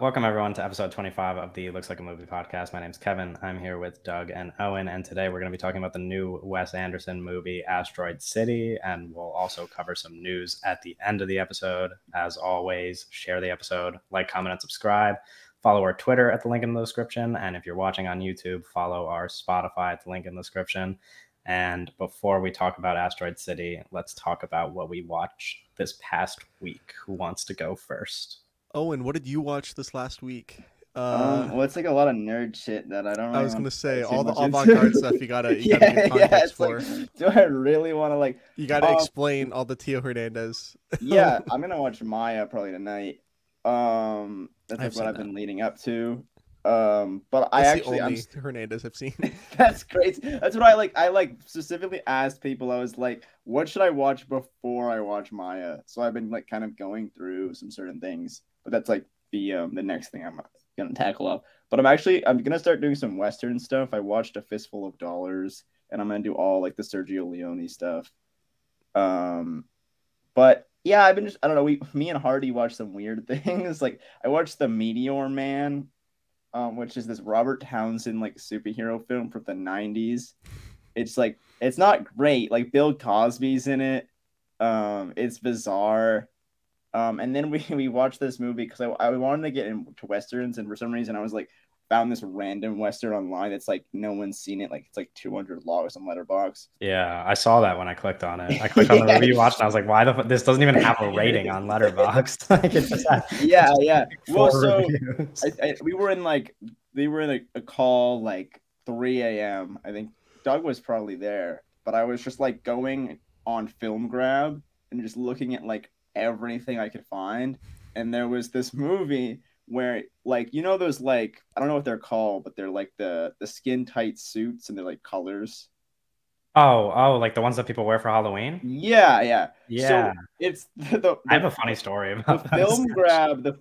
Welcome everyone to episode 25 of the Looks Like a Movie podcast. My name's Kevin. I'm here with Doug and Owen, and today we're going to be talking about the new Wes Anderson movie, Asteroid City, and we'll also cover some news at the end of the episode. As always, share the episode, like, comment, and subscribe. Follow our Twitter at the link in the description, and if you're watching on YouTube, follow our Spotify at the link in the description. And before we talk about Asteroid City, let's talk about what we watched this past week. Who wants to go first? Owen, what did you watch this last week? Well, it's like a lot of nerd shit that I don't I really was want gonna to say dive too all the much avant-garde into. stuff you gotta give Yeah, context it's like, for. do I really want to You gotta explain all the Tio Hernandez. yeah, I'm gonna watch Maya probably tonight. That's like I've what seen I've that. been leading up to. But I That's the actually, only Hernandez I've seen. that's great. That's what I like. I like specifically asked people. I was like, what should I watch before I watch Maya? So I've been like kind of going through some certain things, but that's like the next thing I'm gonna tackle up. But I'm gonna start doing some Western stuff. I watched A Fistful of Dollars, and I'm gonna do all like the Sergio Leone stuff. Um, but yeah, I've been just I don't know. Me and Hardy watched some weird things. Like I watched The Meteor Man, which is this Robert Townsend like superhero film from the '90s. It's like it's not great. Like Bill Cosby's in it. It's bizarre. And then we watched this movie because I wanted to get into westerns, and for some reason I was like found this random western online that's like no one's seen it. Like it's like 200 logs on Letterboxd. Yeah, I saw that when I clicked on it. I clicked on the Yeah. review watch and I was like, why this doesn't even have a rating on Letterboxd. Like it just had Yeah, yeah. Well, four so reviews. we were in a call like 3 a.m. I think Doug was probably there, but I was just like going on Film Grab and just looking at like everything I could find, and there was this movie where like those like I don't know what they're called, but they're like the skin tight suits and they're like colors. Oh, like the ones that people wear for Halloween? Yeah, yeah. So Yeah. it's I have a funny story the about those.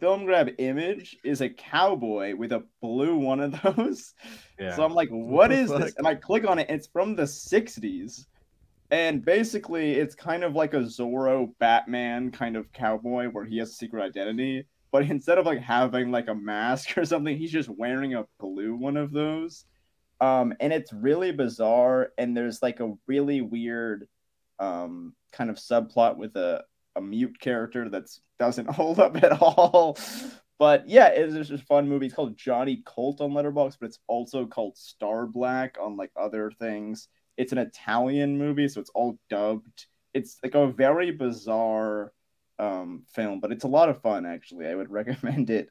film grab image is a cowboy with a blue one of those. So Yeah. I'm like, What what the is fuck? this? And I click on it, it's from the 60s. And basically it's kind of like a Zorro Batman kind of cowboy where he has a secret identity. But instead of like having like a mask or something, he's just wearing a blue one of those. And it's really bizarre, and there's like a really weird kind of subplot with a mute character that doesn't hold up at all. But yeah, it's just a fun movie. It's called Johnny Colt on Letterboxd, but it's also called Star Black on like other things. It's an Italian movie, so it's all dubbed. It's like a very bizarre film, but it's a lot of fun actually. I would recommend it.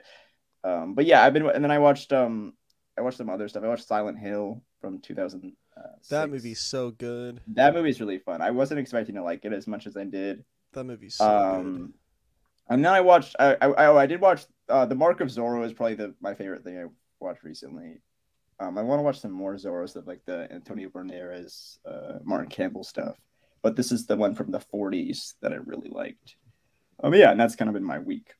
But yeah, and then I watched some other stuff. I watched Silent Hill from That movie's 2006. so good. That movie's really fun. I wasn't expecting to like it as much as I did. That movie's so good. Um, and then I watched. I did watch. The Mark of Zorro is probably my favorite thing I watched recently. I want to watch some more Zorro stuff, like the Antonio Banderas, Martin Campbell stuff. But this is the one from the '40s that I really liked. Yeah, and that's kind of been my week.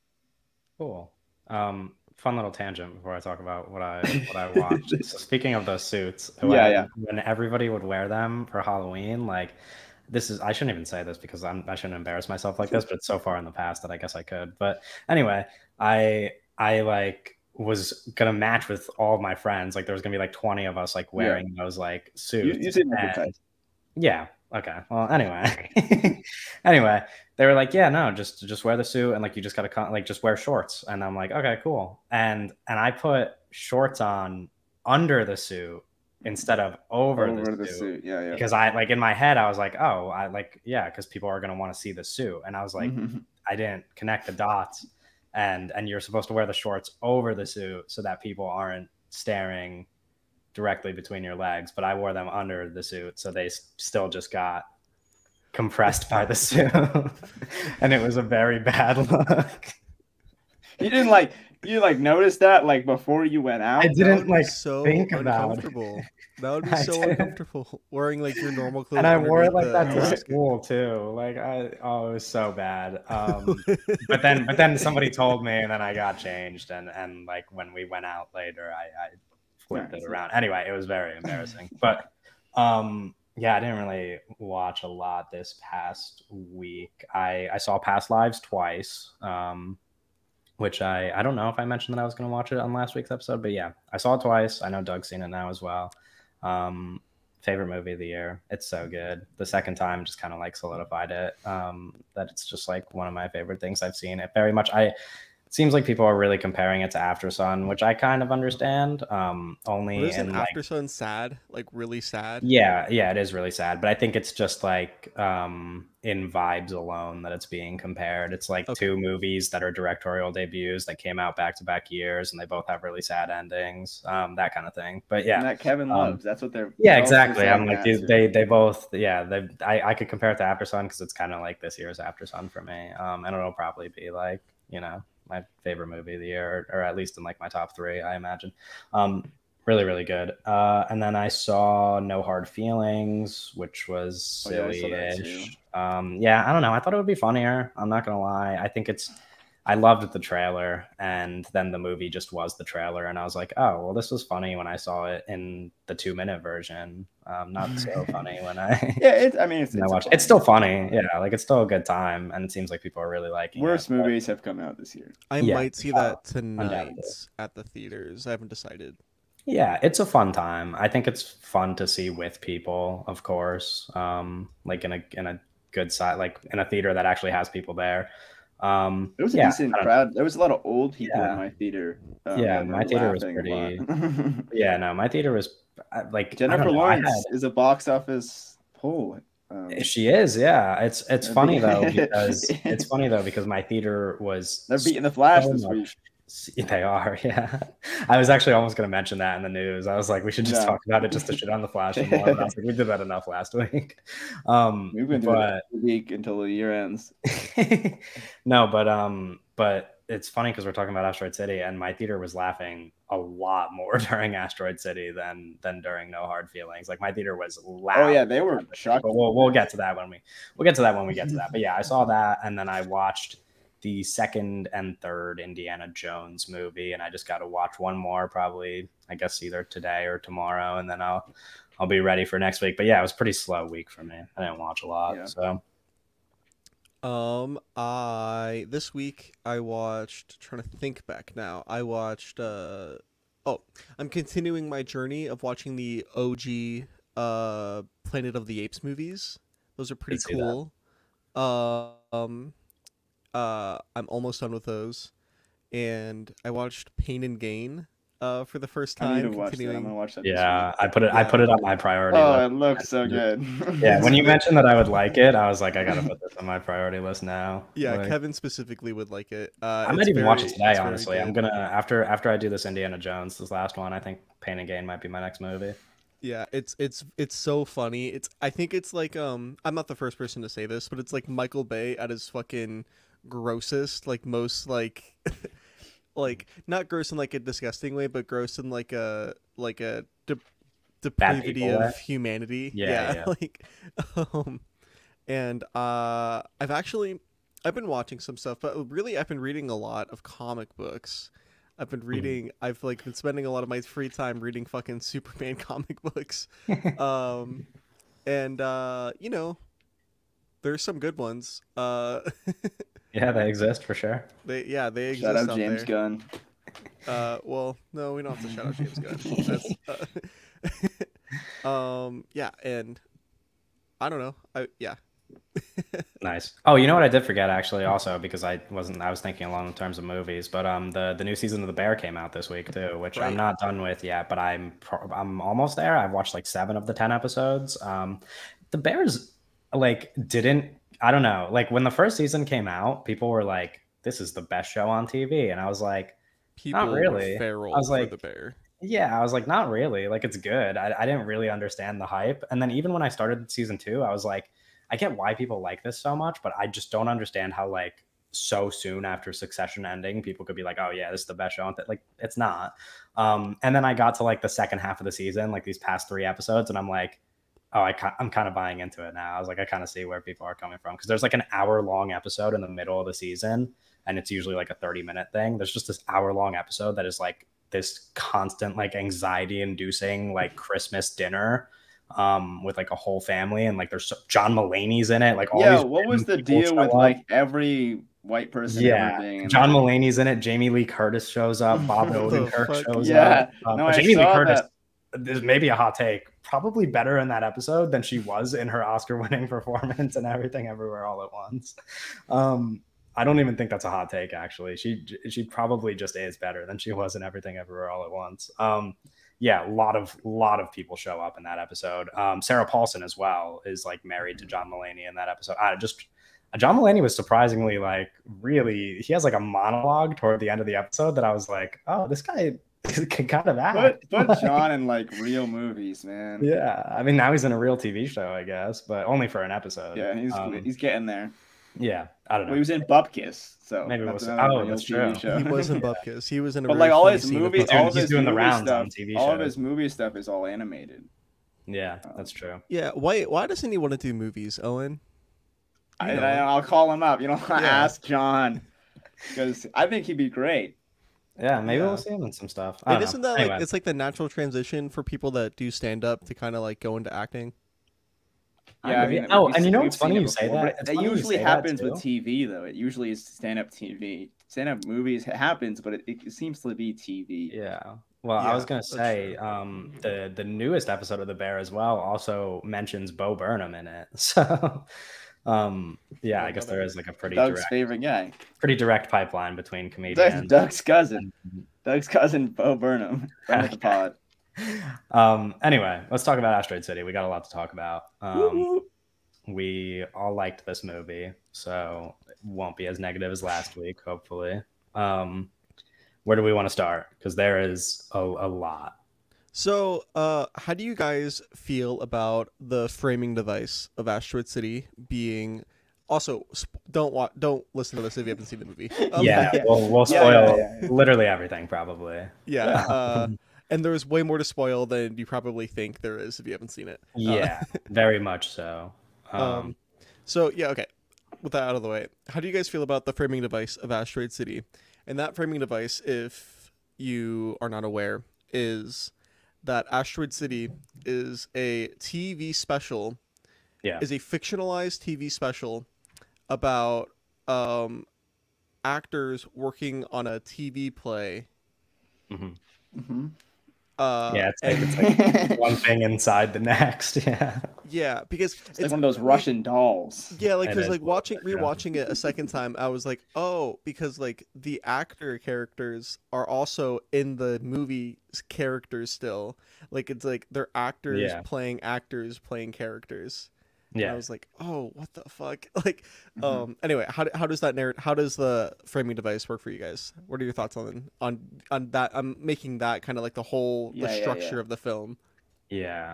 Cool. Fun little tangent before I talk about what I watched. So speaking of those suits, Yeah, yeah. when everybody would wear them for Halloween, like this is I shouldn't even say this because I shouldn't embarrass myself like this, but it's so far in the past that I guess I could. But anyway, I like was gonna match with all of my friends. Like there was gonna be like 20 of us like Yeah. wearing those like You suits. seem like a And yeah. Okay. Well, anyway. Anyway, they were like, "Yeah, no, just wear the suit and like you just gotta like just wear shorts." And I'm like, "Okay, cool." And I put shorts on under the suit instead of over the over the suit suit. Yeah, yeah. because I like in my head I was like, "Oh, I like yeah," because people are gonna want to see the suit, and I was like, Mhm. I didn't connect the dots, and you're supposed to wear the shorts over the suit so that people aren't staring directly between your legs, but I wore them under the suit, so they still just got compressed by the suit, and it was a very bad look. You didn't like notice that like before you went I out? That didn't would be like so think about it. uncomfortable. That would be I so didn't. uncomfortable. Wearing like your normal And clothes I wore it underneath like the that to Right. mask. school too. Like it was so bad. But then somebody told me, and then I got changed, and like when we went out later, I flipped it Nice. around. Anyway, it was very embarrassing. But yeah, I didn't really watch a lot this past week. I saw Past Lives twice. which I don't know if I mentioned that I was going to watch it on last week's episode, but yeah, I saw it twice. I know Doug's seen it now as well. Favorite movie of the year. It's so good. The second time just kind of like solidified it. That it's just like one of my favorite things I've seen. It very much. It seems like people are really comparing it to After Sun, which I kind of understand. Only But isn't in like, After Sun sad? Like really sad? yeah, it is really sad. But I think it's just like in vibes alone that it's being compared. It's like two movies that are directorial debuts that came out back to back years, and they both have really sad endings. That kind of thing. But yeah, and that Kevin loves. That's what they're. Yeah, exactly. I'm like they both. Yeah, I could compare it to After Sun because it's kind of like this year's After Sun for me. And it'll probably be like, you know, my favorite movie of the year, or at least in like my top 3, I imagine. Really, really good. And then I saw No Hard Feelings, which was silly-ish. Yeah, I don't know. I thought it would be funnier. I'm not gonna lie. I loved the trailer, and then the movie just was the trailer, and I was like, oh, well, this was funny when I saw it in the 2-minute version. Not so funny when I it's still funny. Yeah, like it's still a good time, and it seems like people are really liking Worst movies have come out this year. I might see that tonight at the theaters. I haven't decided. Yeah, it's a fun time. I think it's fun to see with people, of course. Like in a good side, like in a theater that actually has people there. It was a decent crowd. There was a lot of old people in my theater. My theater was pretty. Yeah, no, my theater was like Jennifer Lawrence is a box office pull. She is, yeah. It's funny though because my theater was. They're beating the Flash this week. They are, yeah. I was actually almost going to mention that in the news. I was like, we should just talk about it just to shit on the Flash more. But I was like, we did that enough last week. We've been doing it a week until the year ends. No, but it's funny because we're talking about Asteroid City, and my theater was laughing a lot more during Asteroid City than during No Hard Feelings. Like my theater was loud. Oh yeah, they were shocked. But we'll get to that when we get to that. But yeah, I saw that, and then I watched the 2nd and 3rd Indiana Jones movie, and I just got to watch one more, probably I guess either today or tomorrow, and then I'll be ready for next week. But yeah, it was a pretty slow week for me. I didn't watch a lot. Yeah. So this week I watched, trying to think back now, I watched I'm continuing my journey of watching the OG Planet of the Apes movies. Those are pretty cool. I'm almost done with those, and I watched Pain and Gain for the first time. I need to watch that. I'm gonna watch that. Yeah, I put it on my priority list. It looks so good. Yeah, when you mentioned that I would like it, I was like, I gotta put this on my priority list now. Yeah, like, Kevin specifically would like it. I might even watch it today. Honestly, I'm gonna after I do this Indiana Jones, this last one. I think Pain and Gain might be my next movie. Yeah, it's so funny. I think it's like I'm not the first person to say this, but it's like Michael Bay at his fucking grossest, like most like like not gross in like a disgusting way, but gross in like a depravity of humanity. Yeah. Like and I've been watching some stuff, but really I've been reading a lot of comic books. I've been spending a lot of my free time reading fucking Superman comic books. And you know, there's some good ones. Yeah, they exist for sure. They exist. Shout out James Gunn. Well, no, we don't have to shout out James Gunn. Yeah, and I don't know. Nice. Oh, you know what I did forget actually, also because I was thinking along the terms of movies, but the new season of The Bear came out this week too, which I'm not done with yet, but I'm almost there. I've watched like 7 of the 10 episodes. The Bears didn't. I don't know. Like when the first season came out, people were like, "This is the best show on TV," and I was like, "Not really." I was like, The Bear. Yeah, I was like, "Not really." Like it's good. I didn't really understand the hype, and then even when I started season 2, I was like, I get why people like this so much, but I just don't understand how like so soon after Succession ending, people could be like, "Oh yeah, this is the best show on like it's not." And then I got to like the second half of the season, like these past 3 episodes, and I'm like, oh, I'm kind of buying into it now. I was like, I kind of see where people are coming from because there's like an hour-long episode in the middle of the season, and it's usually like a 30-minute thing. There's just this hour-long episode that is like this constant like anxiety-inducing like Christmas dinner with like a whole family, and like there's John Mulaney's in it. Like all these what was the deal with like every white person ever Yeah, being in John that. Mulaney's in it. Jamie Lee Curtis shows up. Bob Odenkirk shows Yeah. up. No, I Jamie Lee saw Curtis, that. there's maybe a hot take, probably better in that episode than she was in her Oscar-winning performance and Everything Everywhere All at Once. I don't even think that's a hot take, actually. She probably just is better than she was in Everything Everywhere All at Once. Yeah, a lot of people show up in that episode. Sarah Paulson as well is like married to John Mulaney in that episode. John Mulaney was surprisingly like really. He has like a monologue toward the end of the episode that I was like, oh, this guy can kind of act. Put John in like real movies, man. Yeah, I mean now he's in a real TV show, I guess, but only for an episode. Yeah, he's getting there. Yeah, I don't know. Well, he was in Bupkis, so maybe it was. that's true. show. He was in Bupkis. He was in a. But like all his movie, he's doing the rounds on TV shows. All of his movie stuff is all animated. Yeah, that's true. Yeah, why doesn't he want to do movies, Owen? I'll call him up. Ask John because I think he'd be great. Yeah, maybe we'll see him in some stuff. And isn't that like it's like the natural transition for people that do stand up to kind of like go into acting? Yeah, I mean, and you know what's funny you say that? It usually happens with TV though. It usually is stand-up TV. Stand-up movies happens, but it seems to be TV. Yeah. Well, I was gonna say, the newest episode of The Bear as well also mentions Bo Burnham in it. So, yeah, I guess there is like a Doug's favorite guy. Pretty direct pipeline between comedians. Doug's cousin, Bo Burnham, from the pod. Anyway, let's talk about Asteroid City. We got a lot to talk about. We all liked this movie, so it won't be as negative as last week, hopefully. Where do we want to start? Because there is a lot. So, how do you guys feel about the framing device of Asteroid City being? Also, don't listen to this if you haven't seen the movie. We'll spoil literally everything, probably. Yeah. And there's way more to spoil than you probably think there is if you haven't seen it. Yeah, very much so. So, yeah, okay. With that out of the way, how do you guys feel about the framing device of Asteroid City? And that framing device, if you are not aware, is that Asteroid City is a TV special. Yeah. Is a fictionalized TV special about actors working on a TV play. Mm-hmm. Mm-hmm. It's like one thing inside the next. Yeah, because it's like one of those Russian dolls. Yeah, like because like rewatching it a second time, I was like, oh, because like the actor characters are also in the movie characters still. Like it's like they're actors playing characters. Yeah, and I was like, oh, what the fuck? Like, anyway, how does the framing device work for you guys? What are your thoughts on that? I'm making that kind of like the whole structure of the film. Yeah.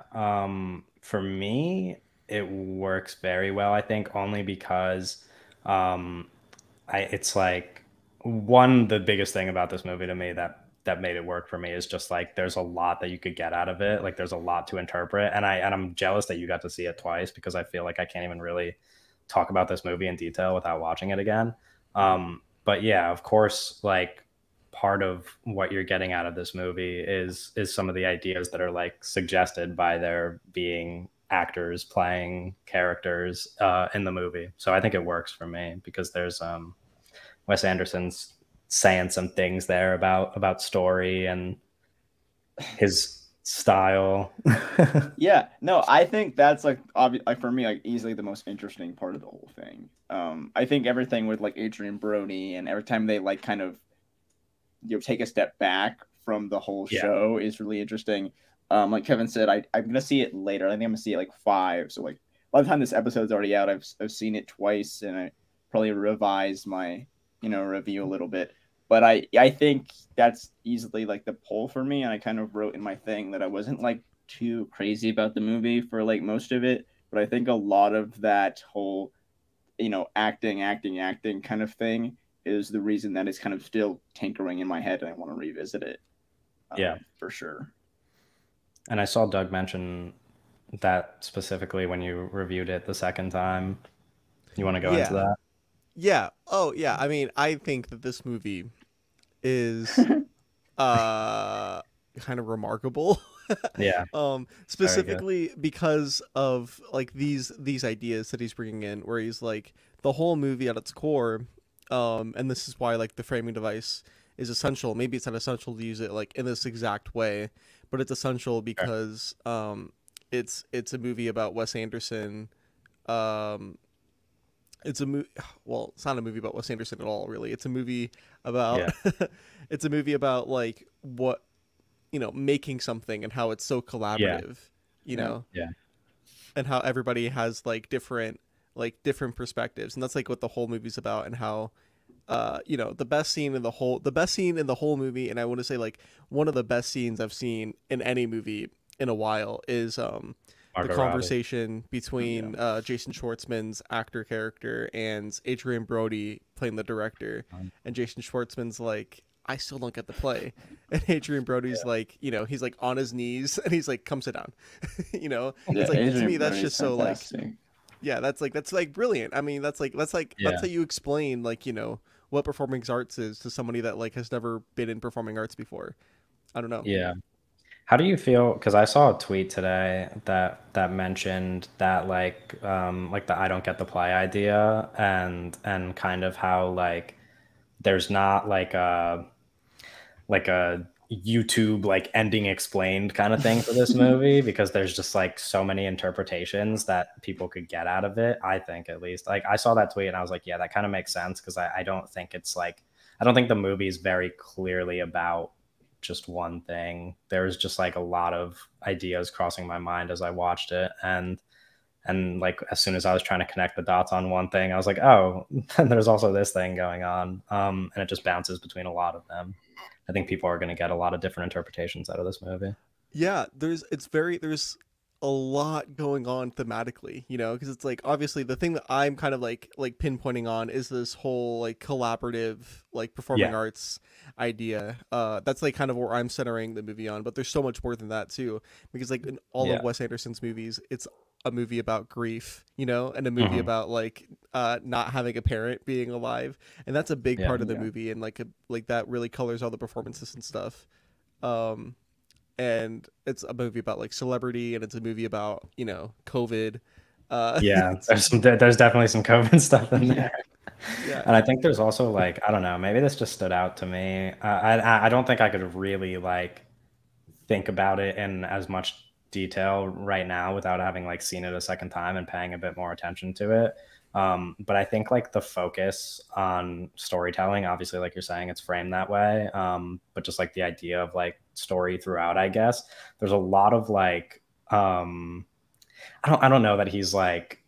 For me, it works very well. I think only because, it's like the biggest thing about this movie to me that made it work for me is just like there's a lot that you could get out of it. Like there's a lot to interpret, and I'm jealous that you got to see it twice because I feel like I can't even really talk about this movie in detail without watching it again. But yeah, of course, like part of what you're getting out of this movie is some of the ideas that are like suggested by there being actors playing characters in the movie. So I think it works for me because there's Wes Anderson's saying some things there about story and his style. Yeah, no, I think that's like for me like easily the most interesting part of the whole thing. I think everything with like Adrian Brody and every time they like kind of take a step back from the whole show is really interesting. Like Kevin said, I'm gonna see it later. I think I'm gonna see it like 5. So like by the time this episode's already out, I've seen it twice and I probably revised my review a little bit. But I think that's easily like the pull for me. And I kind of wrote in my thing that I wasn't like too crazy about the movie for like most of it. But I think a lot of that whole, acting kind of thing is the reason that it's kind of still tinkering in my head and I want to revisit it. Yeah, for sure. And I saw Doug mention that specifically when you reviewed it the second time. You want to go into that? Yeah. Oh, yeah. I mean, I think that this movie is kind of remarkable. Yeah. Specifically because of like these ideas that he's bringing in, where he's like the whole movie at its core And this is why like the framing device is essential. Maybe it's not essential to use it like in this exact way, but it's essential because it's a movie about Wes Anderson. Um, it's a movie. Well, it's not a movie about Wes Anderson at all, really. It's a movie about it's a movie about like what, making something and how it's so collaborative, Yeah. and how everybody has different perspectives, and that's like what the whole movie's about, and how the best scene in the whole movie, and I want to say like one of the best scenes I've seen in any movie in a while is the Margot conversation between Jason Schwartzman's actor character and Adrian Brody playing the director, and Jason Schwartzman's like, I still don't get the play, and Adrian Brody's like, he's like on his knees and he's like, come sit down. It's like, to me that's just so fantastic. like, yeah, that's like brilliant. I mean, that's how you explain like, what performing arts is to somebody that like has never been in performing arts before. I don't know. Yeah. How do you feel? Because I saw a tweet today that mentioned that like the I don't get the play idea, and kind of how like there's not like a YouTube like ending explained kind of thing for this movie, because there's just like so many interpretations that people could get out of it. I think, at least, like I saw that tweet and I was like, yeah, that kind of makes sense, because I don't think it's like, I don't think the movie is very clearly about just one thing. There's just like a lot of ideas crossing my mind as I watched it, and like as soon as I was trying to connect the dots on one thing, I was like, oh, there's also this thing going on, and it just bounces between a lot of them. I think people are going to get a lot of different interpretations out of this movie. Yeah, there's a lot going on thematically, because it's like obviously the thing that I'm kind of like pinpointing on is this whole like collaborative like performing arts idea. That's like kind of where I'm centering the movie on, but there's so much more than that too, because like in all of Wes Anderson's movies, it's a movie about grief, and a movie about like not having a parent being alive, and that's a big part of the movie, and like that really colors all the performances and stuff. And it's a movie about like celebrity, and it's a movie about COVID. There's definitely some COVID stuff in there. Yeah. And I think there's also like, I don't know, maybe this just stood out to me. I don't think I could really like think about it in as much detail right now without having like seen it a second time and paying a bit more attention to it. But I think like the focus on storytelling, obviously, like you're saying, it's framed that way. But just like the idea of like story throughout, I guess there's a lot of like, I don't know that he's like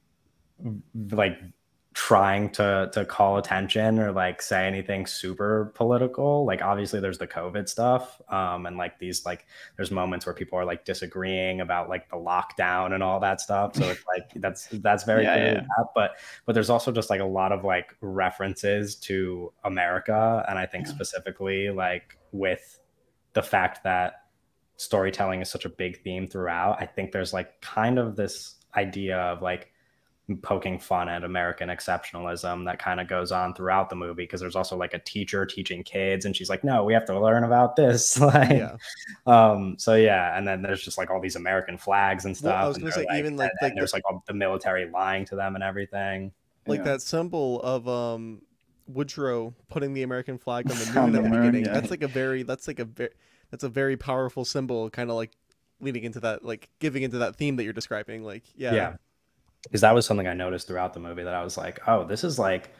trying to call attention or like say anything super political. Like obviously there's the COVID stuff, and like these like there's moments where people are like disagreeing about like the lockdown and all that stuff, so it's like that's very clear. That, but there's also just like a lot of like references to America, and I think specifically like with the fact that storytelling is such a big theme throughout, I think there's like kind of this idea of like poking fun at American exceptionalism that kind of goes on throughout the movie, because there's also like a teacher teaching kids and she's like, no, we have to learn about this. So yeah, and then there's just like all these American flags and stuff. Well, I was gonna say like, even like there's like all the military lying to them and everything. Like that symbol of Woodrow putting the American flag on the moon at the beginning. That's a very powerful symbol, kind of like leading into that, like giving into that theme that you're describing. Like because that was something I noticed throughout the movie, that I was like, oh, this is like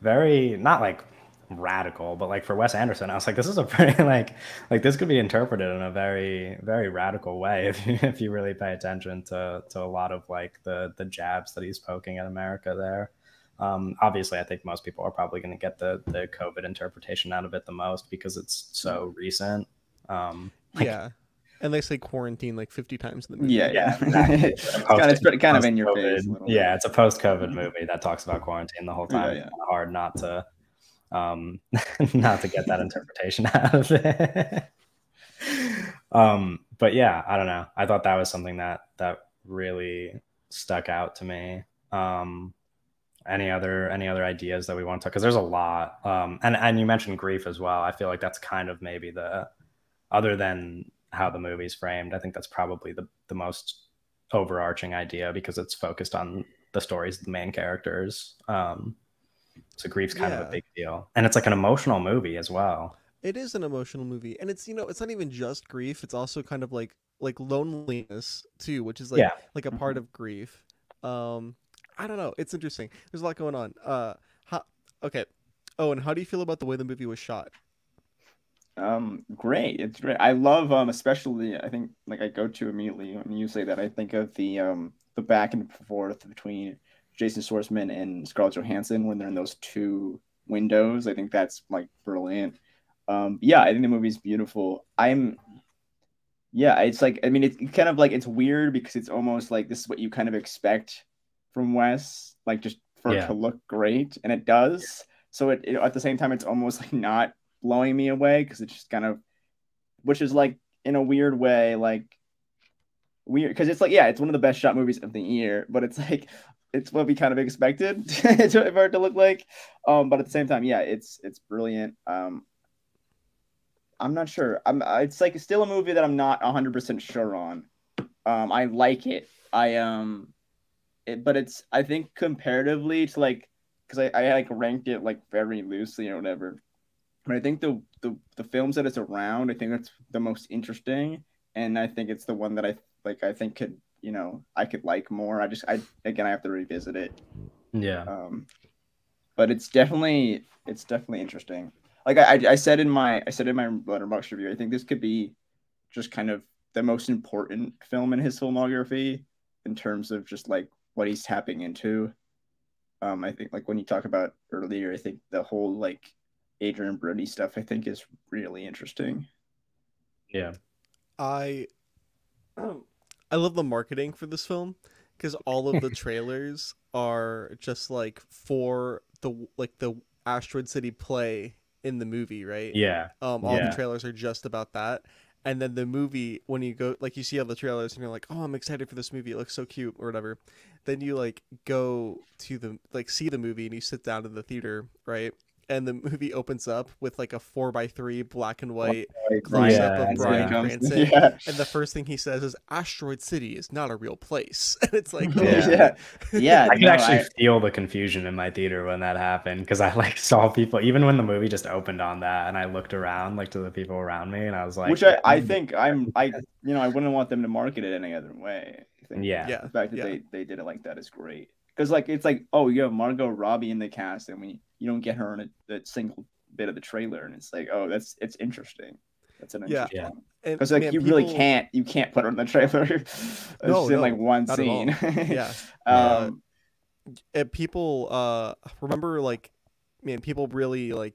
very, not like radical, but like for Wes Anderson, I was like, this is a pretty like this could be interpreted in a very, very radical way if you really pay attention to a lot of like the jabs that he's poking at America there. Obviously, I think most people are probably going to get the COVID interpretation out of it the most, because it's so recent. And they say quarantine like 50 times in the movie. It's kind of in your face. Yeah, it's a post-COVID movie that talks about quarantine the whole time. It's hard not to get that interpretation out of it. But yeah, I don't know. I thought that was something that really stuck out to me. Any other ideas that we want to talk? Because there's a lot. And you mentioned grief as well. I feel like that's kind of maybe the, other than how the movie's framed, I think that's probably the most overarching idea, because it's focused on the stories of the main characters. So grief's kind of a big deal, and it's like an emotional movie as well. It is an emotional movie, and it's it's not even just grief. It's also kind of like loneliness too, which is like a part of grief. I don't know. It's interesting. There's a lot going on. Okay. Oh, and how do you feel about the way the movie was shot? Great. It's great. I love especially I think like I go to immediately when you say that I think of the back and forth between Jason Schwartzman and Scarlett Johansson when they're in those two windows. I think that's like brilliant. Yeah, I think the movie's beautiful. Yeah, it's like I mean it's kind of like it's weird because it's almost like this is what you kind of expect from Wes, like just for it to look great, and it does. So it at the same time it's almost like not blowing me away because it's just kind of, which is like in a weird way like weird because it's like yeah it's one of the best shot movies of the year, but it's like it's what we kind of expected for it to look like. But at the same time, yeah, it's brilliant. I'm not sure. It's like still a movie that I'm not 100% sure on. I like it. But it's I think comparatively to like because I like ranked it like very loosely or whatever. But I think the films that it's around, I think it's the most interesting, and I think it's the one that I think could I could like more. I have to revisit it. Yeah. But it's definitely interesting. Like I said in my Letterboxd review, I think this could be just kind of the most important film in his filmography in terms of just like what he's tapping into. I think like when you talk about earlier, I think the whole like Adrian Brody stuff I think is really interesting. Yeah. I love the marketing for this film because all of the trailers are just like for the Asteroid City play in the movie, right? Yeah. All the trailers are just about that. And then the movie, when you go, like, you see all the trailers and you're like, oh, I'm excited for this movie. It looks so cute or whatever. Then you, like, go to see the movie and you sit down in the theater, right? And the movie opens up with, like, a 4:3 black and white close-up of Bryan Cranston. Yeah. And the first thing he says is, Asteroid City is not a real place. And it's like, yeah. I could actually feel the confusion in my theater when that happened because I, like, saw people, even when the movie just opened on that, and I looked around, like, to the people around me, and I was like... Which I think I wouldn't want them to market it any other way. I think the fact that they did it like that is great. Because, like, it's like, oh, you have Margot Robbie in the cast, and you don't get her in a single bit of the trailer, and it's like, oh, it's interesting. That's an interesting one. Because like you really can't put her in the trailer. It's in like one scene. And people remember like, man, people really like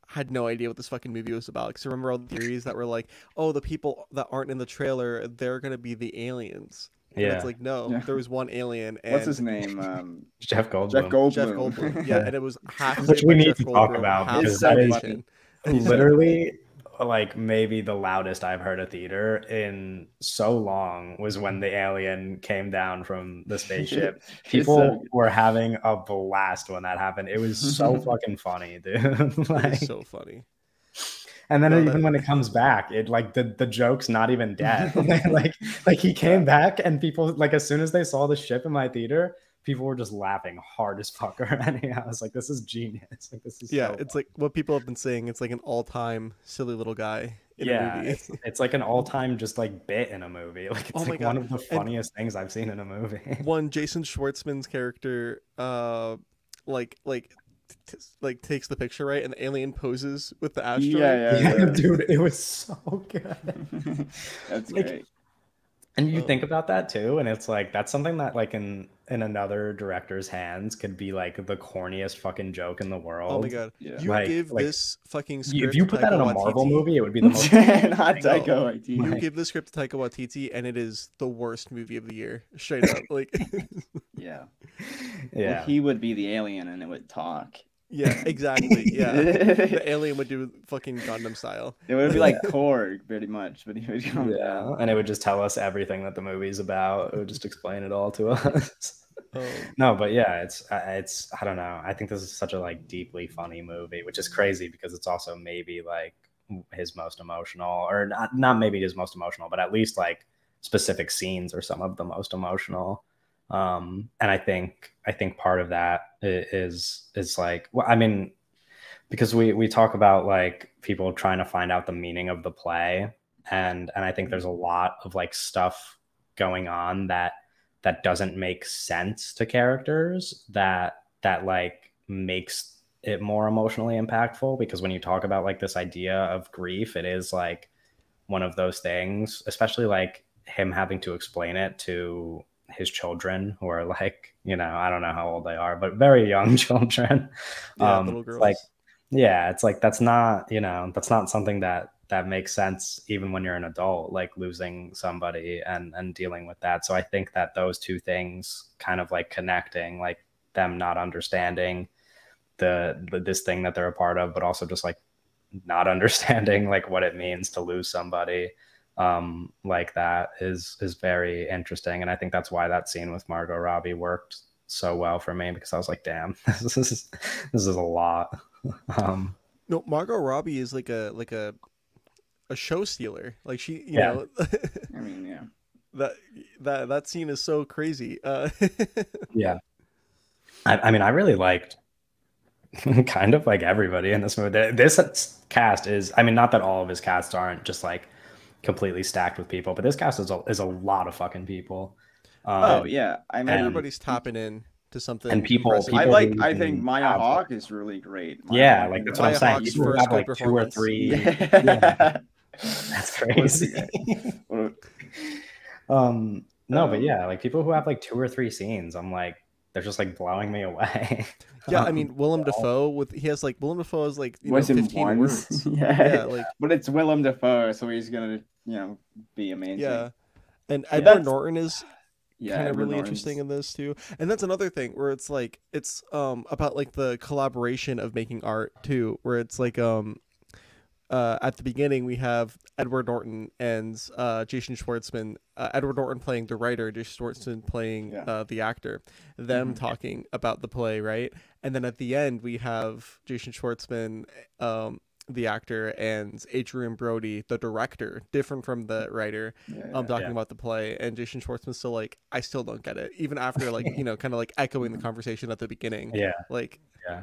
had no idea what this fucking movie was about. Because remember all the theories that were like, oh, the people that aren't in the trailer, they're gonna be the aliens. And it's like, no, there was one alien. And what's his name? Jeff Goldblum. Jeff Goldblum. Yeah, and it was half. Which we need to talk about because that is literally like maybe the loudest I've heard a theater in so long was when the alien came down from the spaceship. People were having a blast when that happened. It was so fucking funny, dude. Like, it's so funny. And then even when it comes back, it like the joke's not even dead. like he came back and people like as soon as they saw the ship in my theater, people were just laughing hard as fuck already. I was like, this is genius. Like this is it's like what people have been saying. It's like an all-time silly little guy in a movie. It's like an all-time just like bit in a movie. Like it's like one of the funniest things I've seen in a movie. One Jason Schwartzman's character, takes the picture right, and the alien poses with the asteroid. Yeah. Dude, it was so good. That's great. And you think about that too, and it's like that's something that like in another director's hands could be like the corniest fucking joke in the world. Oh my god! Yeah. You give this fucking script. If you put that in a Marvel movie, it would be the most. Not Taika Waititi. You give the script to Taika Waititi, and it is the worst movie of the year, straight up. Like, yeah. Well, he would be the alien, and it would talk. Yeah, exactly. Yeah, the alien would do fucking Gundam style. It would be like Korg, pretty much, but he would come down, and it would just tell us everything that the movie's about. It would just explain it all to us. No, but yeah, it's I don't know. I think this is such a like deeply funny movie, which is crazy because it's also maybe like his most emotional, or not maybe his most emotional, but at least like specific scenes are some of the most emotional. And I think part of that is like, well, I mean, because we talk about like people trying to find out the meaning of the play, and I think there's a lot of like stuff going on that doesn't make sense to characters that like makes it more emotionally impactful, because when you talk about like this idea of grief, it is like one of those things, especially like him having to explain it to his children who are like, I don't know how old they are, but very young children. Yeah, little It's like, girls. yeah, it's like that's not something that makes sense even when you're an adult, like losing somebody and dealing with that. So I think that those two things kind of like connecting, like them not understanding this thing that they're a part of, but also just like not understanding like what it means to lose somebody like that is very interesting. And I think that's why that scene with Margot Robbie worked so well for me, because I was like, damn, this is a lot. No, Margot Robbie is like a show stealer. Like she, you Yeah. know, I mean, yeah. that scene is so crazy. Yeah. I mean, I really liked kind of like everybody in this movie. This cast is, I mean, not that all of his casts aren't just like completely stacked with people, but this cast is a lot of fucking people. Oh yeah, I mean, Everybody's tapping in to something and people impressive. I think who Maya have, Hawke is really great. Maya yeah, Hawke like is that's what I'm Maya saying. Hawke's People who first have like good 2 or performance. 3. Yeah. That's crazy. No, but yeah, like people who have like 2 or 3 scenes, I'm like, they're just like blowing me away. Yeah, I mean Willem Dafoe Willem Dafoe has like was in 15 one. words. Yeah, like, but it's Willem Dafoe, so he's gonna be amazing. yeah, and But Edward Norton is yeah, kind of Edward really Norton's- interesting in this too. And that's another thing where it's like it's about like the collaboration of making art too, where it's like at the beginning we have Edward Norton and Jason Schwartzman. Edward Norton playing the writer, Jason Schwartzman playing the actor. Them talking about the play, right? And then at the end we have Jason Schwartzman, the actor, and Adrian Brody, the director, different from the writer, talking about the play. And Jason Schwartzman's still like, I still don't get it, even after like kind of like echoing the conversation at the beginning. Yeah, like yeah.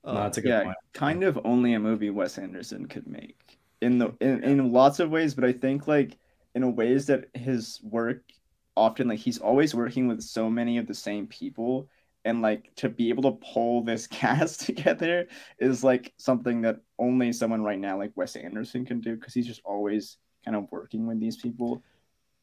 No, that's a good point. Kind of only a movie Wes Anderson could make in lots of ways, but I think like in ways that his work often, like he's always working with so many of the same people, and like to be able to pull this cast together is like something that only someone right now like Wes Anderson can do, because he's just always kind of working with these people.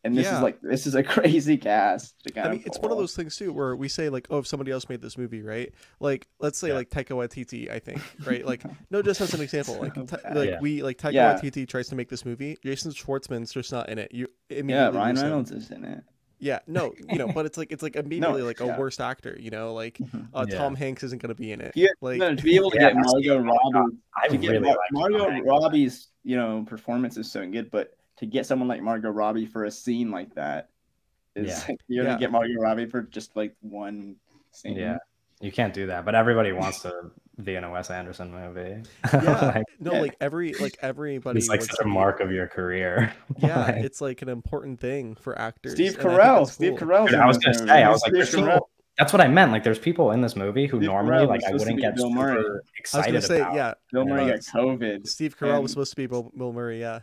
And this is a crazy cast to kind I mean, of it's one of those things too where we say like, oh, if somebody else made this movie, right? Like, let's say like Taika Waititi, I think, right? Like, no, just as an example, like, Taika Waititi tries to make this movie. Jason Schwartzman's just not in it. You immediately Ryan Reynolds is in it. Yeah, no, but it's like immediately like a worst actor, like Tom Hanks isn't gonna be in it. To be able to get Margot Robbie, Margot Robbie's performance is so good, but to get someone like Margot Robbie for a scene like that is you're gonna get Margot Robbie for just like one scene. Yeah, you can't do that, but everybody wants to be in a Wes Anderson movie. Yeah, everybody. It's like such a mark of your career. Yeah, it's like an important thing for actors. Steve Carell. Steve Carell. I was gonna say, I was like, that's what I meant. Like, there's people in this movie who normally like I wouldn't get super excited about. Yeah, Bill Murray got COVID. Steve Carell was supposed to be Bill Murray. Yeah.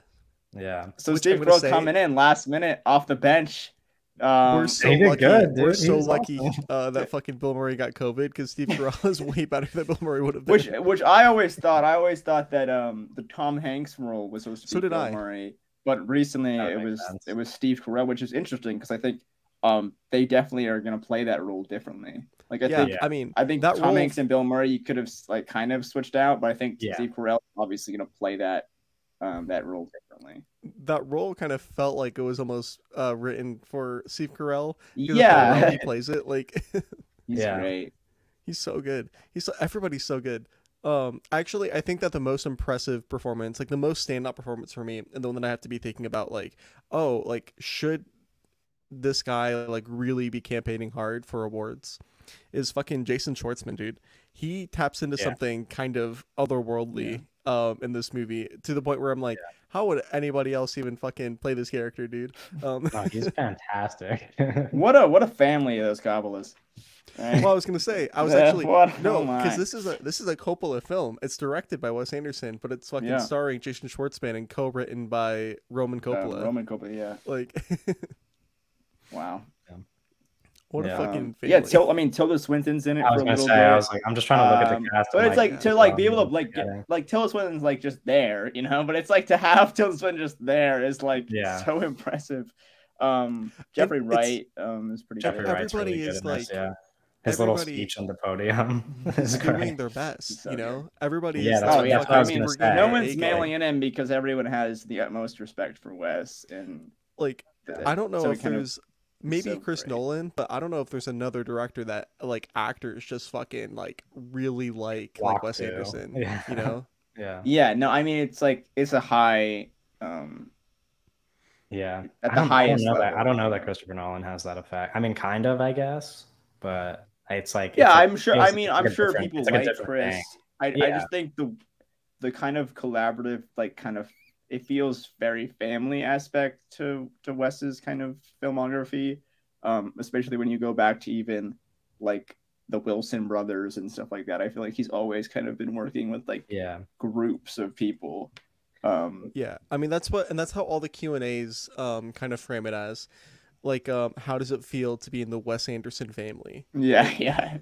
Yeah. So Steve Carell coming in last minute off the bench. We're so lucky. Good, dude. We're so lucky that fucking Bill Murray got COVID, because Steve Carell is way better than Bill Murray would have been. Which I always thought. I always thought that the Tom Hanks role was supposed to be Bill Murray, but recently it was Steve Carell, which is interesting because I think they definitely are going to play that role differently. Like I think Tom Hanks and Bill Murray you could have like kind of switched out, but I think Steve Carell is obviously going to play that role differently. That role kind of felt like it was almost written for Steve Carell. Yeah, he plays it like he's great. He's so good. Everybody's so good. Actually, I think that the most impressive performance, like the most standout performance for me, and the one that I have to be thinking about, like, oh, like should this guy like really be campaigning hard for awards, is fucking Jason Schwartzman, dude. He taps into something kind of otherworldly in this movie, to the point where I'm like, how would anybody else even fucking play this character, dude? Oh, he's fantastic. What a family those Coppolas. Right? Well, I was gonna say, I was actually no, because oh this is a Coppola film. It's directed by Wes Anderson, but it's fucking starring Jason Schwartzman and co-written by Roman Coppola. Roman Coppola, yeah. Like, wow. What a fucking family. Yeah, Tilda Swinton's in it for a little bit. I was like, I'm just trying to look at the cast. But it's like to like be able to like get like Tilda Swinton's like just there, you know. But it's like to have Tilda Swinton just there is like so impressive. Jeffrey Wright is pretty good. Everybody really is like his little speech on the podium is doing their best, you know. Everybody is. No one's mailing it in because everyone has the utmost respect for Wes, and like I don't know if there's maybe Chris Nolan, but I don't know if there's another director that like actors just fucking like really like Wes Anderson, you know. Yeah, no, I mean it's like it's a high at the highest level. I don't know that Christopher Nolan has that effect. I mean, kind of, I guess, but it's like I'm sure. I mean, I'm sure people like Chris. I just think the kind of collaborative, like kind of, it feels very family aspect to Wes's kind of filmography, especially when you go back to even like the Wilson brothers and stuff like that. I feel like he's always kind of been working with like groups of people. I mean that's how all the Q&As kind of frame it as. Like, how does it feel to be in the Wes Anderson family? Yeah.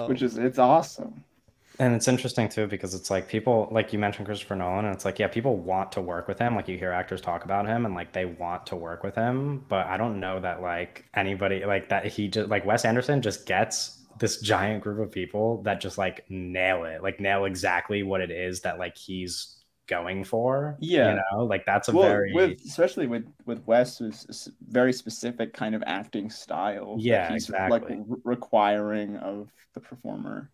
Which is, it's awesome. And it's interesting too, because it's like people, like you mentioned Christopher Nolan, and it's like, people want to work with him. Like you hear actors talk about him and like they want to work with him, but I don't know that like anybody like that. He just like Wes Anderson just gets this giant group of people that just like nail exactly what it is that like he's going for, you know, like that's especially with Wes is very specific kind of acting style exactly like requiring of the performer.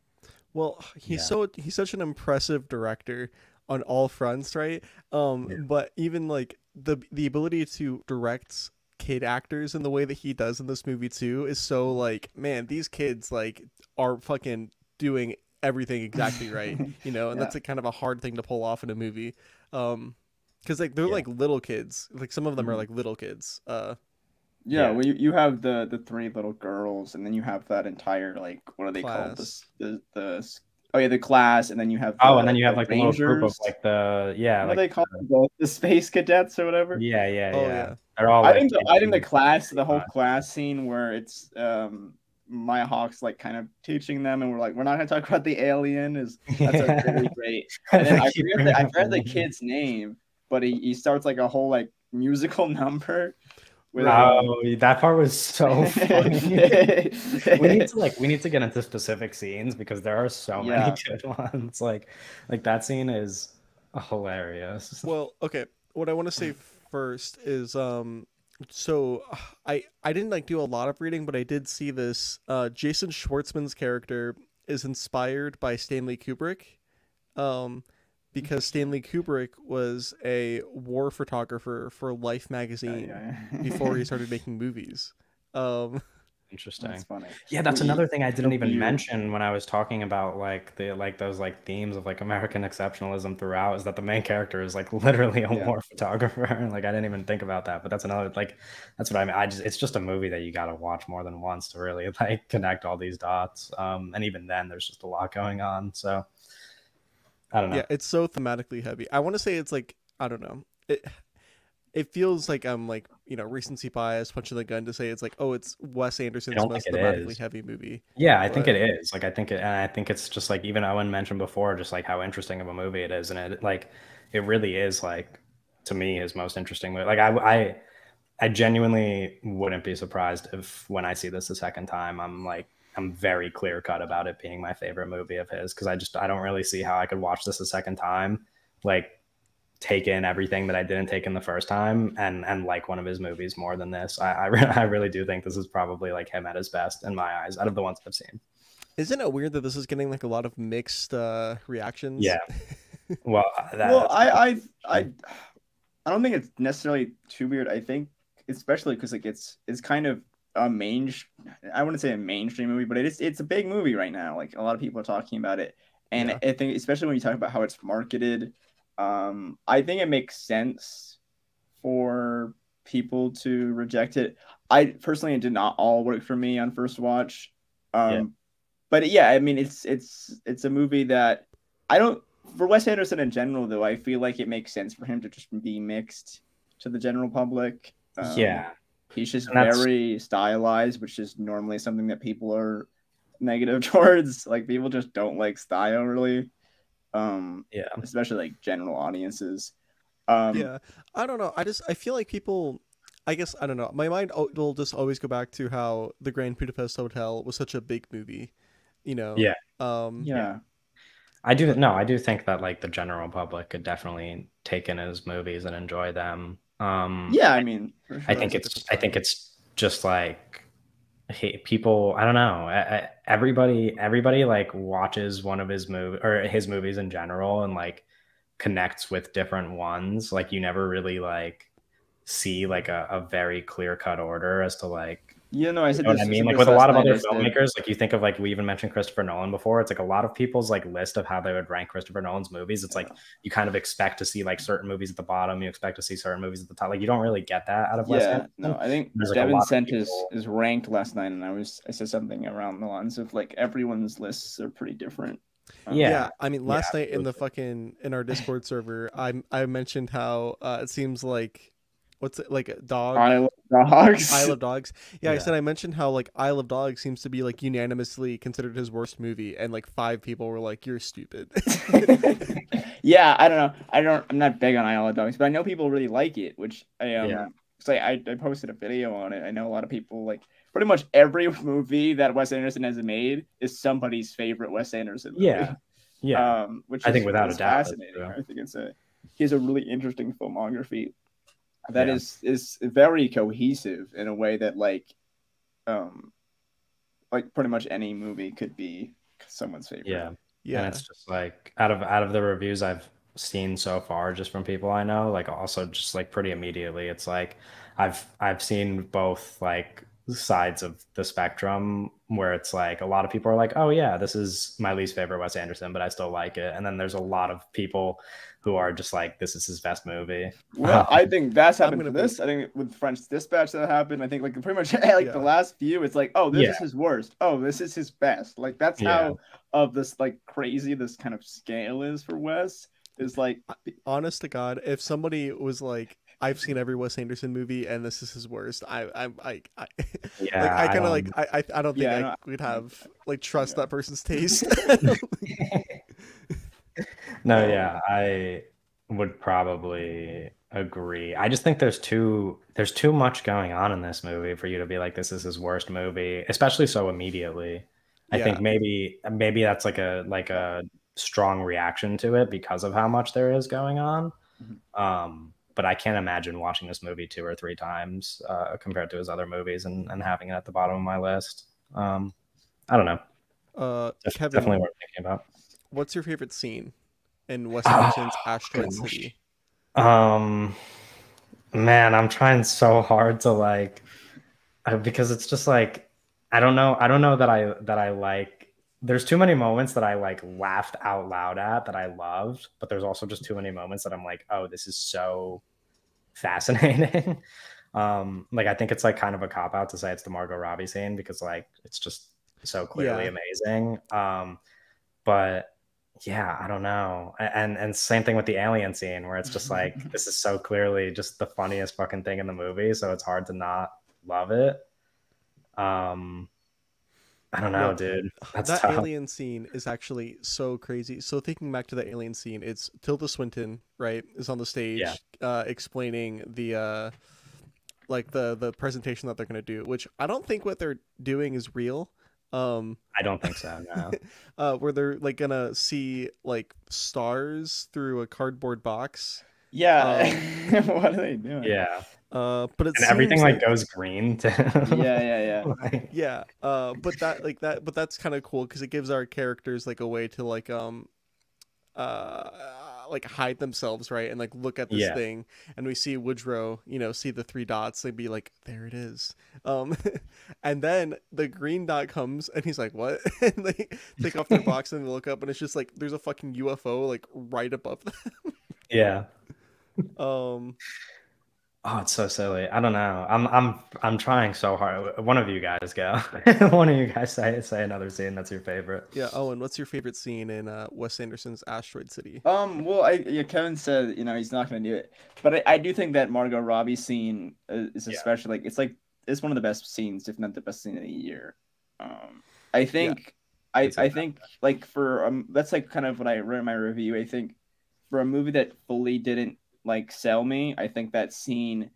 Well, he's such an impressive director on all fronts, right? But even like the ability to direct kid actors in the way that he does in this movie too is so like, man, these kids like are fucking doing everything exactly right, you know, and that's like kind of a hard thing to pull off in a movie, because like they're like little kids, like some of them are like little kids. Well, you have the three little girls, and then you have that entire like what are they called, the class, and then you have and then you have like the little group of like the what are they called, the space cadets or whatever. They're all I think the whole class scene where it's Maya Hawke's like kind of teaching them, and we're not going to talk about the alien. That's really great. And then I forget the kid's name, but he starts like a whole like musical number. That part was so funny. we need to get into specific scenes because there are so many good ones. Like that scene is hilarious. Well, okay. What I want to say first is so I didn't like do a lot of reading, but I did see this. Jason Schwartzman's character is inspired by Stanley Kubrick, because Stanley Kubrick was a war photographer for Life magazine before he started making movies. Interesting. That's funny. Yeah, that's another thing I didn't even mention when I was talking about like those like themes of like American exceptionalism throughout, is that the main character is like literally a war photographer. Like I didn't even think about that, but that's another like that's what I mean. It's just a movie that you got to watch more than once to really like connect all these dots. And even then, there's just a lot going on. So I don't know. Yeah, it's so thematically heavy. I want to say it's like, I don't know. It feels like I'm like, you know, recency bias, punching the gun to say it's like, oh, it's Wes Anderson's most thematically heavy movie. Yeah, I think it is. Like, I think it's just like, even Owen mentioned before, just like how interesting of a movie it is. And it really is like, to me, his most interesting movie. Like I genuinely wouldn't be surprised if when I see this a second time, I'm very clear cut about it being my favorite movie of his. Cause I don't really see how I could watch this a second time, like take in everything that I didn't take in the first time and like one of his movies more than this. I really do think this is probably like him at his best in my eyes out of the ones I've seen. Isn't it weird that this is getting like a lot of mixed reactions? Yeah. Well, I don't think it's necessarily too weird. I think especially because like it's kind of a I wouldn't say a mainstream movie, but it's a big movie right now. Like a lot of people are talking about it, And Yeah. I think, especially when you talk about how it's marketed, I think it makes sense for people to reject it. I personally, it did not all work for me on first watch. Yeah. But yeah, I mean, it's a movie that I don't, for Wes Anderson in general, though, I feel like it makes sense for him to just be mixed to the general public. Yeah. He's just And that's very stylized, which is normally something that people are negative towards. Like people just don't like style really, yeah. especially like general audiences. Yeah, I don't know. I feel like people. I guess I don't know. My mind will just always go back to how the Grand Budapest Hotel was such a big movie, you know. Yeah. Yeah. I do no, I do think that like the general public could definitely take in his movies and enjoy them. Yeah, I mean, for I sure. think it's just like people. I don't know. Everybody like watches one of his his movies in general and like connects with different ones. Like you never really like see like a very clear cut order as to like You know, I you said know what this. I I mean? said Like this with a last lot of night. other I said, filmmakers, like you think of like we even mentioned Christopher Nolan before. It's like a lot of people's like list of how they would rank Christopher Nolan's movies. It's like you kind of expect to see like certain movies at the bottom, you expect to see certain movies at the top. Like you don't really get that out of Wes yeah, no, Anderson. I think There's like a Devin lot of sent people. is ranked last night, and I said something around the lines of like everyone's lists are pretty different. Yeah, Yeah, I mean, yeah, last night in the absolutely. in our Discord server, I mentioned how it seems like what's it like a dog I love dogs. Isle of Dogs. Yeah, I Yeah, said I mentioned how like Isle of Dogs seems to be like unanimously considered his worst movie, and like 5 people were like, "You're stupid." Yeah, I don't know. I'm not big on Isle of Dogs, but I know people really like it, which I yeah, say I posted a video on it. I know a lot of people like pretty much every movie that Wes Anderson has made is somebody's favorite Wes Anderson yeah, movie. yeah. Which I think without a is doubt that's fascinating. true. I think he has a really interesting filmography that Yeah, is very cohesive in a way that um like pretty much any movie could be someone's favorite. yeah. And Yeah, it's just like out of the reviews I've seen so far, just from people I know, like also just like pretty immediately, it's like I've seen both like sides of the spectrum where it's like a lot of people are like, oh yeah, this is my least favorite Wes Anderson, but I still like it. And then there's a lot of people who are just like, this is his best movie. Well, I think that's I'm happened gonna for be this. I think with French Dispatch that happened. I think like pretty much like the yeah. last few, it's like, oh, this Yeah, is his worst. Oh, this is his best. Like that's yeah, how of this like crazy this kind of scale is for Wes. Is like, Honest to God, if somebody was like, "I've seen every Wes Anderson movie and this is his worst," I like yeah. I I kind of like don't. I don't think yeah, I no, would have like trust yeah. that person's taste. No, um, yeah, I would probably agree. I just think there's too much going on in this movie for you to be like this is his worst movie, especially so immediately. I think yeah, maybe that's like a strong reaction to it because of how much there is going on. But I can't imagine watching this movie 2 or 3 times compared to his other movies and having it at the bottom of my list. I don't know. Kevin, Definitely worth thinking about. what's your favorite scene in Wes Oh, Anderson's Asteroid gosh. City? Um, Man, I'm trying so hard to like because it's just like I don't know that I like there's too many moments that I like laughed out loud at that I loved, but there's also just too many moments that I'm like, oh, this is so fascinating. Like I think it's like kind of a cop out to say it's the Margot Robbie scene because like it's just so clearly Yeah, amazing. But yeah, I don't know. And same thing with the alien scene where it's just like this is so clearly just the funniest fucking thing in the movie, so it's hard to not love it. Um, I don't know, no, dude. That's that tough. alien scene is actually so crazy. So thinking back to the alien scene, it's Tilda Swinton, right, is on the Yeah, stage explaining the like the presentation that they're gonna do, which I don't think what they're doing is real. Um, I don't think so. No. where they're like gonna see like stars through a cardboard box. yeah. Um, What are they doing? Yeah, but it and everything seems like like goes green too. Yeah. Like, yeah. But that's kind of cool because it gives our characters like a way to uh like hide themselves, right, and like look at this thing, and we see Woodrow, see the three dots, they'd be like, there it is. And then the green dot comes, and he's like, what? And they take off their box and they look up, and it's just like there's a fucking UFO like right above them. Yeah. Um. Oh, it's so silly. I don't know. I'm trying so hard. One of you guys go. One of you guys say another scene that's your favorite. Yeah, Owen, what's your favorite scene in Wes Anderson's Asteroid City? Well, Kevin said he's not gonna do it, but I do think that Margot Robbie scene is especially it's one of the best scenes, if not the best scene of the year. I think I think like for that's like kind of what I wrote in my review. I think for a movie that fully didn't like sell me, I think that scene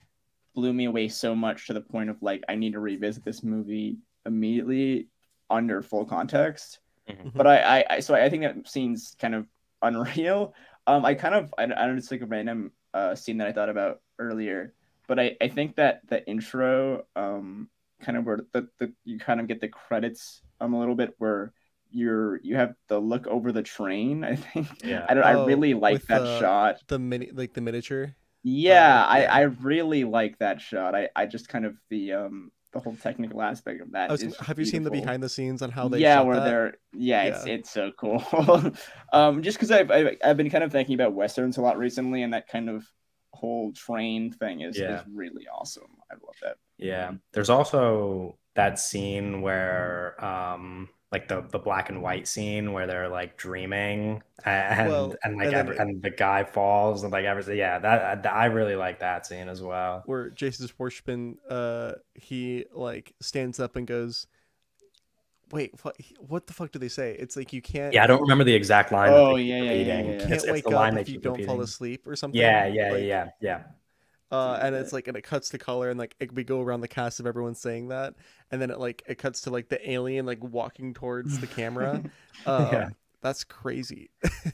blew me away so much to the point of like I need to revisit this movie immediately under full context. Mm-hmm. But I think that scene's kind of unreal. I don't know, it's like a random scene that I thought about earlier, but I think that the intro kind of where you kind of get the credits a little bit where you have the look over the train. I think I really like that shot. The miniature. Yeah, I really like that shot. I just kind of the whole technical aspect of that. Have you seen the behind the scenes on how they shot where that? It's so cool. Just because I've been kind of thinking about westerns a lot recently, and that kind of whole train thing is really awesome. I love that. Yeah, there's also that scene where like the black and white scene where they're like dreaming and the guy falls and like everything. Yeah, that I really like that scene as well. Where Jason Schwartzman he like stands up and goes, wait, what the fuck do they say? It's like you can't. Yeah, I don't remember the exact line. Oh yeah. You can't wake up if you don't fall asleep or something. Yeah. And it's like, and it cuts to color, and like we go around the cast of everyone saying that, and then it cuts to like the alien like walking towards the camera. That's crazy.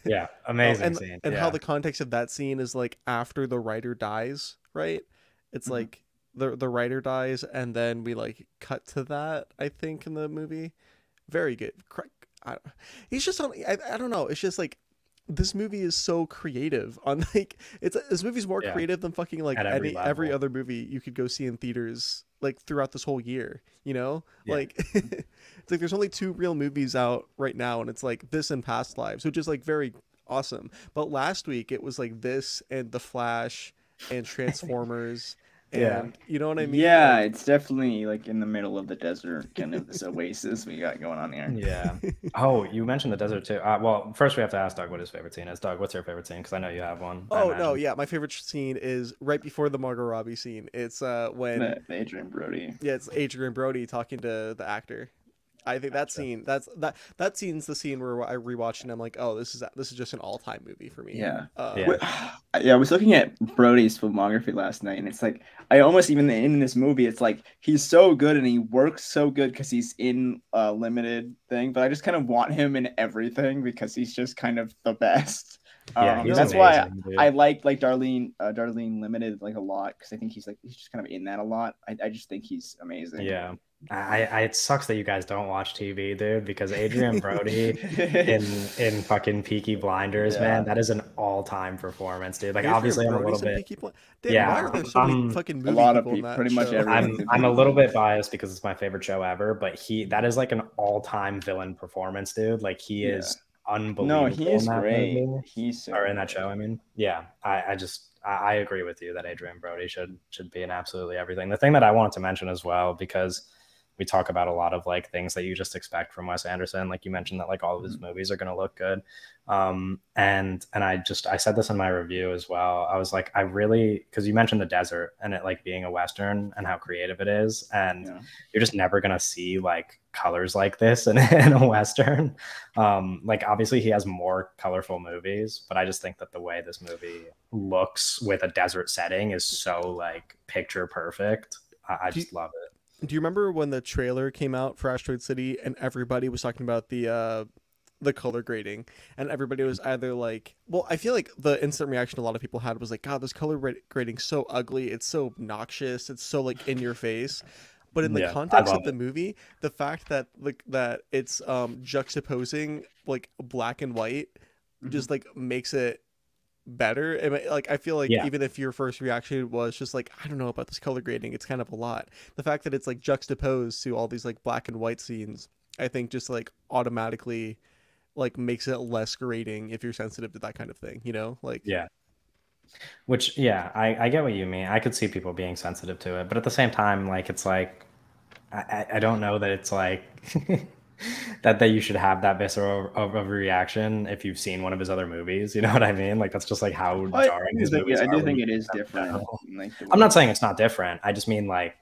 Yeah, amazing scene. And how the context of that scene is like after the writer dies, right? It's like the writer dies, and then we like cut to that. I think in the movie, very good. He's just on. I don't know. It's just like. This movie is so creative on like this movie's more creative than fucking like every other movie you could go see in theaters like throughout this whole year, like it's like there's only 2 real movies out right now, and it's like this and Past Lives, which is like very awesome, but last week it was like this and The Flash and Transformers. And you know what I mean? Yeah, it's definitely like in the middle of the desert, kind of this oasis we got going on here. Yeah. Oh, you mentioned the desert too. Well, first we have to ask Doug what his favorite scene is. Doug, what's your favorite scene? Because I know you have one. Oh no, yeah, my favorite scene is right before the Margot Robbie scene. It's when the Adrian Brody. Yeah, it's Adrian Brody talking to the actor. I think that scene, that scene's the scene where I rewatched and I'm like, oh, this is just an all-time movie for me. Yeah. I was looking at Brody's filmography last night, and it's like I almost even in this movie, it's like he's so good and he works so good because he's in a limited thing, but I just kind of want him in everything because he's just kind of the best. Yeah, that's amazing, why dude. I like Darlene Limited like a lot, because I think he's just kind of in that a lot. I just think he's amazing. Yeah. It sucks that you guys don't watch TV, dude, because Adrian Brody in fucking Peaky Blinders, man, that is an all-time performance, dude. Like, obviously I'm a little bit why are there so many fucking movie a lot of people in that pretty much show? I'm a little bit biased because it's my favorite show ever, but that is like an all-time villain performance, dude. Like, he is unbelievable. No, he is great. Movie. He's so in that show. I mean, yeah, I agree with you that Adrian Brody should be in absolutely everything. The thing that I wanted to mention as well, because we talk about a lot of like things that you just expect from Wes Anderson. Like you mentioned that like all of his movies are going to look good. And I said this in my review as well. I was like, because you mentioned the desert and it like being a Western and how creative it is. And you're just never going to see like colors like this in a Western. Like obviously he has more colorful movies, but I just think that the way this movie looks with a desert setting is so like picture perfect. I just love it. Do you remember when the trailer came out for Asteroid City and everybody was talking about the color grading, and everybody was either like, well, I feel like the instant reaction a lot of people had was like, God, this color grading's so ugly, it's so obnoxious, it's so like in your face. But in the context of the movie, the fact that like that it's juxtaposing like black and white just like makes it better. Like I feel like Yeah. even if your first reaction was just like, I don't know about this color grading, it's kind of a lot. The fact that it's like juxtaposed to all these like black and white scenes, I think just like automatically like makes it less grating if you're sensitive to that kind of thing, you know? Like Yeah. Which, yeah, I get what you mean. I could see people being sensitive to it, but at the same time, like it's like I don't know that it's like that you should have that visceral of a reaction if you've seen one of his other movies. You know what I mean? Like that's just like how jarring his movies I are. do When think you it is them different. now. Like the I'm way, not saying it's not different. I just mean like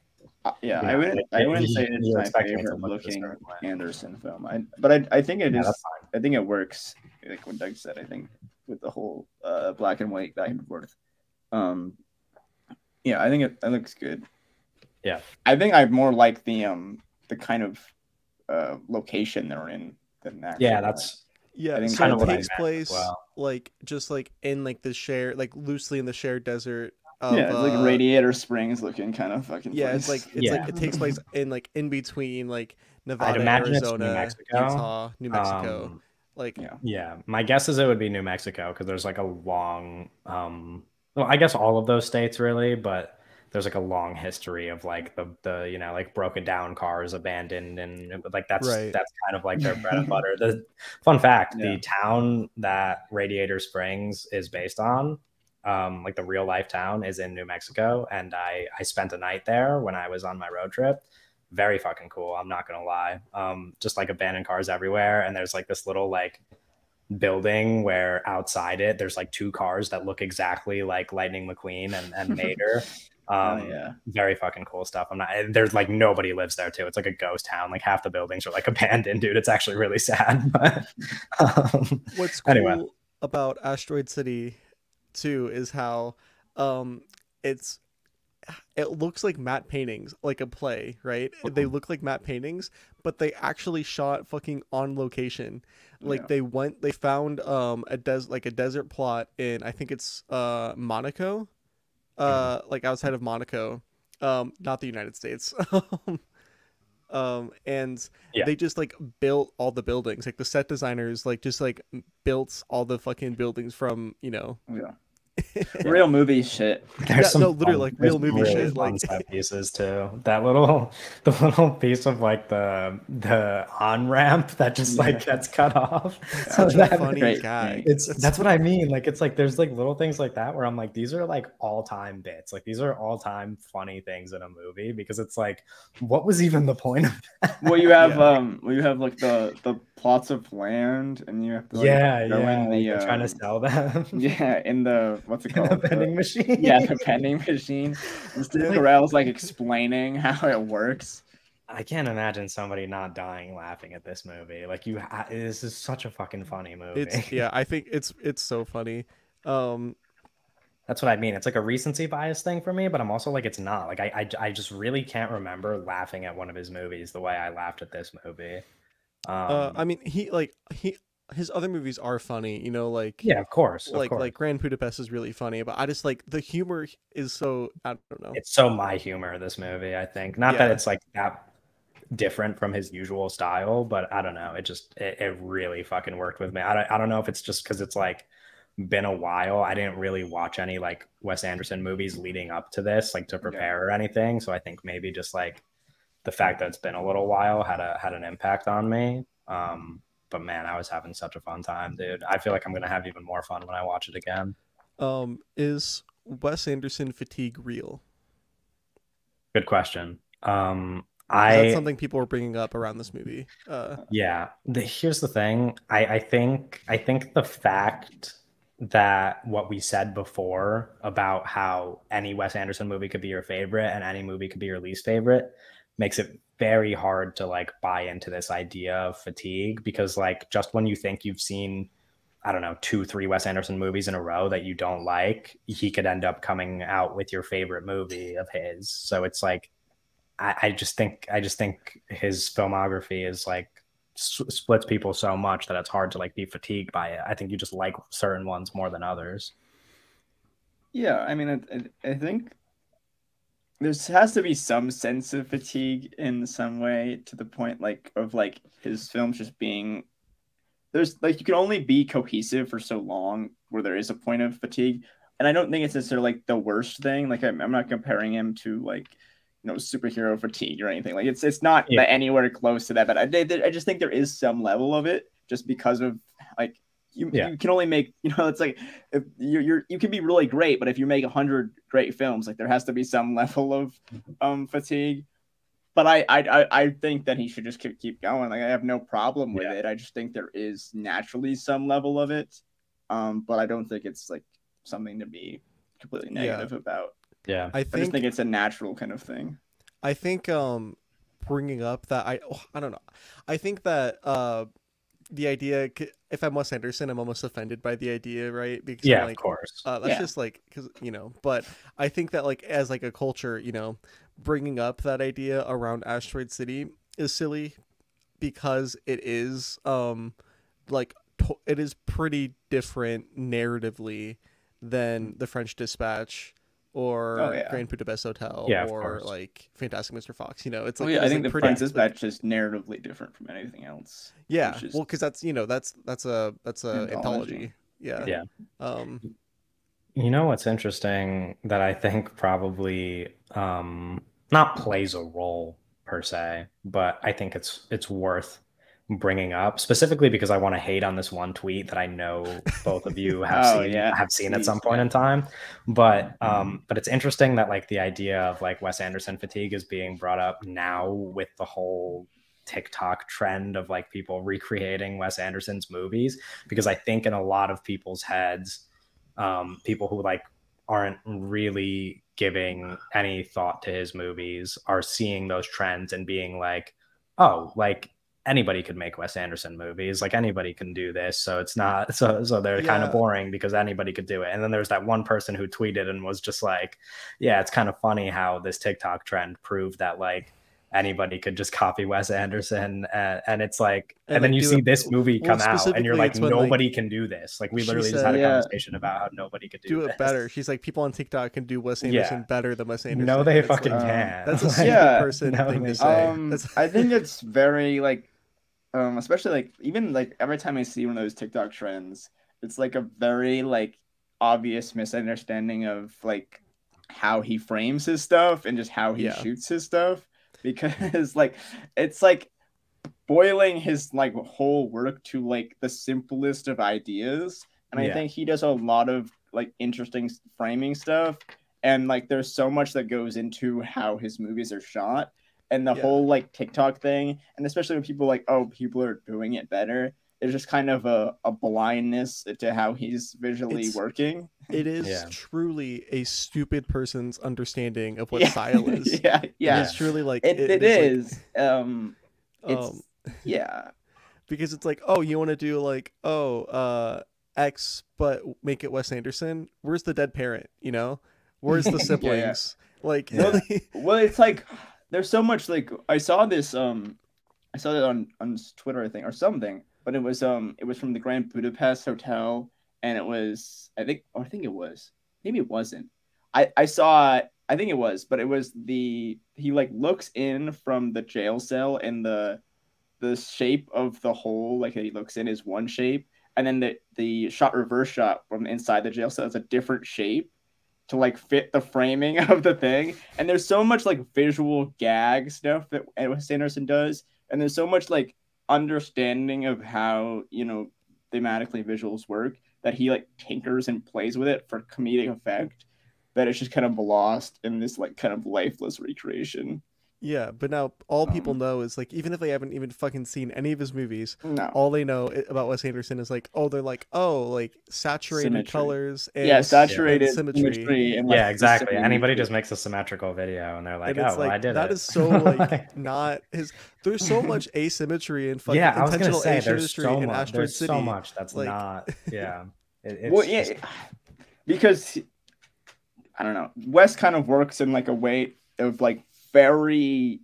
yeah, you know, like, I wouldn't say it's you're my expecting it to favorite look a looking certain way. Anderson film. But I think it Yeah, that's is. I think it works. Like what Doug said, I think with the whole black and white back and forth. Um, yeah, I think it looks good. Yeah. I think I more like the kind of location they're in than Yeah, actual. that's yeah, I think so kind it of what I like, meant takes as place well. like just like in like the share like loosely in the shared desert of yeah, it's like Radiator Springs looking kind of fucking yeah, place. it's Yeah. like it takes place in like in between like I'd Nevada, imagine it's New Arizona, Mexico. Utah, New Mexico. Um, Like Yeah. yeah, my guess is it would be New Mexico because there's like a long, well, I guess all of those states really, but there's like a long history of like the you know like broken down cars abandoned and like right. that's kind of like their bread and butter. The fun fact, Yeah. the town that Radiator Springs is based on, like the real life town is in New Mexico, and I spent a night there when I was on my road trip. Very fucking cool. I'm not gonna lie. Just like abandoned cars everywhere, and there's like this little like building where outside it there's like two cars that look exactly like Lightning McQueen and Mater. Oh yeah. Very fucking cool stuff. I'm not. There's like nobody lives there too. It's like a ghost town. Like half the buildings are like abandoned, dude. It's actually really sad. But What's anyway, cool about Asteroid City too is how um it's it looks like matte paintings, like a play, right? They look like matte paintings, but they actually shot fucking on location. Like Yeah. they found a desert plot in I think it's Monaco, like outside of Monaco, not the United States. And yeah. they just like built all the buildings. Like the set designers like just like built all the fucking buildings from, you know, Yeah. Real movie shit. There's some no, literally fun, like there's real movie really shit. fun Like set pieces too. That little the little piece of like the on ramp that just like gets cut off. such a That- funny great gag. that's what I mean. Like it's like there's like little things like that where I'm like, these are like all-time bits. Like these are all-time funny things in a movie because it's like, what was even the point of that? Well, you have like the plots of land, and you have to like go in like the they're trying to sell them. yeah, in the what's it In the called? vending machine. Yeah, the vending machine. And Steve Carell's like explaining how it works. I can't imagine somebody not dying laughing at this movie. Like this is such a fucking funny movie. It's yeah, I think it's so funny. That's what I mean. It's like a recency bias thing for me, but I'm also like, it's not. Like I just really can't remember laughing at one of his movies the way I laughed at this movie. I mean his other movies are funny, you know, like Yeah, of course. like Grand Budapest is really funny, but I just like the humor is so I don't know. It's so my humor, this movie, I think. Not that Yeah. it's like that different from his usual style, but I don't know. It really fucking worked with me. I don't know if it's just because it's like been a while. I didn't really watch any like Wes Anderson movies leading up to this, like to prepare or anything. So I think maybe just like the fact that it's been a little while had an impact on me. But man, I was having such a fun time, dude. I feel like I'm gonna have even more fun when I watch it again. Is Wes Anderson fatigue real? Good question. That's something people were bringing up around this movie. Yeah. Here's the thing. I think the fact that what we said before about how any Wes Anderson movie could be your favorite and any movie could be your least favorite makes it very hard to like buy into this idea of fatigue because like just when you think you've seen I don't know 2-3 Wes Anderson movies in a row that you don't like, he could end up coming out with your favorite movie of his. So it's like I just think his filmography is like splits people so much that it's hard to like be fatigued by it. I think you just like certain ones more than others. Yeah, I mean, I think there has to be some sense of fatigue in some way to the point like of like his films just being there's like you can only be cohesive for so long where there is a point of fatigue, and I don't think it's necessarily like the worst thing. Like I'm not comparing him to like superhero fatigue or anything. Like it's not anywhere close to that, but I just think there is some level of it just because of like you can only make it's like if you can be really great, but if you make 100 great films, like there has to be some level of fatigue. But I think that he should just keep going. Like I have no problem with it. I just think there is naturally some level of it, but I don't think it's like something to be completely negative about. Yeah, I just think it's a natural kind of thing. I think bringing up that I don't know. I think that the idea, if I'm Wes Anderson, I'm almost offended by the idea, right? Because of course. That's just like because but I think that like as like a culture, bringing up that idea around Asteroid City is silly because it is like it is pretty different narratively than The French Dispatch or Grand Budapest Hotel or like Fantastic Mr. Fox. It's like I think The French Dispatch is narratively different from anything else. Yeah, well, because that's that's a anthology. Yeah. What's interesting that I think probably not plays a role per se, but I think it's worth bringing up specifically because I want to hate on this one tweet that I know both of you have seen at some point in time. But it's interesting that like the idea of like Wes Anderson fatigue is being brought up now with the whole TikTok trend of like people recreating Wes Anderson's movies, because I think in a lot of people's heads, people who like aren't really giving any thought to his movies are seeing those trends and being like, oh, like anybody could make Wes Anderson movies, like anybody can do this, so it's not so they're kind of boring because anybody could do it. And then there's that one person who tweeted and was just like, yeah, it's kind of funny how this TikTok trend proved that like anybody could just copy Wes Anderson, and it's like, and then you see this movie come out and you're like, nobody can do this. Like we literally just had a conversation about how nobody could do it this. better. She's like, people on TikTok can do Wes Anderson better than Wes Anderson. No, they fucking can. That's a stupid person thing to say. I think it's very like especially like even like every time I see one of those TikTok trends, it's like a very like obvious misunderstanding of like how he frames his stuff and just how he shoots his stuff, because like it's like boiling his like whole work to like the simplest of ideas, and I think he does a lot of like interesting framing stuff, and like there's so much that goes into how his movies are shot. And the whole like TikTok thing, and especially when people like, oh, people are doing it better, there's just kind of a blindness to how he's visually working. It is truly a stupid person's understanding of what style is. It's truly like it is. Because it's like, oh, you want to do like X, but make it Wes Anderson. Where's the dead parent? Where's the siblings? Like, well, it's like. There's so much like I saw this I saw that on Twitter, I think, or something, but it was from the Grand Budapest Hotel, and it was I think it was, maybe it wasn't. I think it was, but it was he like looks in from the jail cell, and the shape of the hole like he looks in is one shape, and then the reverse shot from inside the jail cell is a different shape to like fit the framing of the thing. And there's so much like visual gag stuff that Wes Anderson does, and there's so much like understanding of how thematically visuals work that he like tinkers and plays with it for comedic effect, that it's just kind of lost in this like kind of lifeless recreation. Yeah, but now all people know is like, even if they haven't even fucking seen any of his movies, all they know about Wes Anderson is like, like saturated colors and saturated symmetry. And, like, exactly. Anybody just makes a symmetrical video and they're like, I did that. That is so like not his. There's so much asymmetry and fucking I was gonna say, asymmetry in Asteroid City. So much that's like, not because I don't know. Wes kind of works in like a way of like everything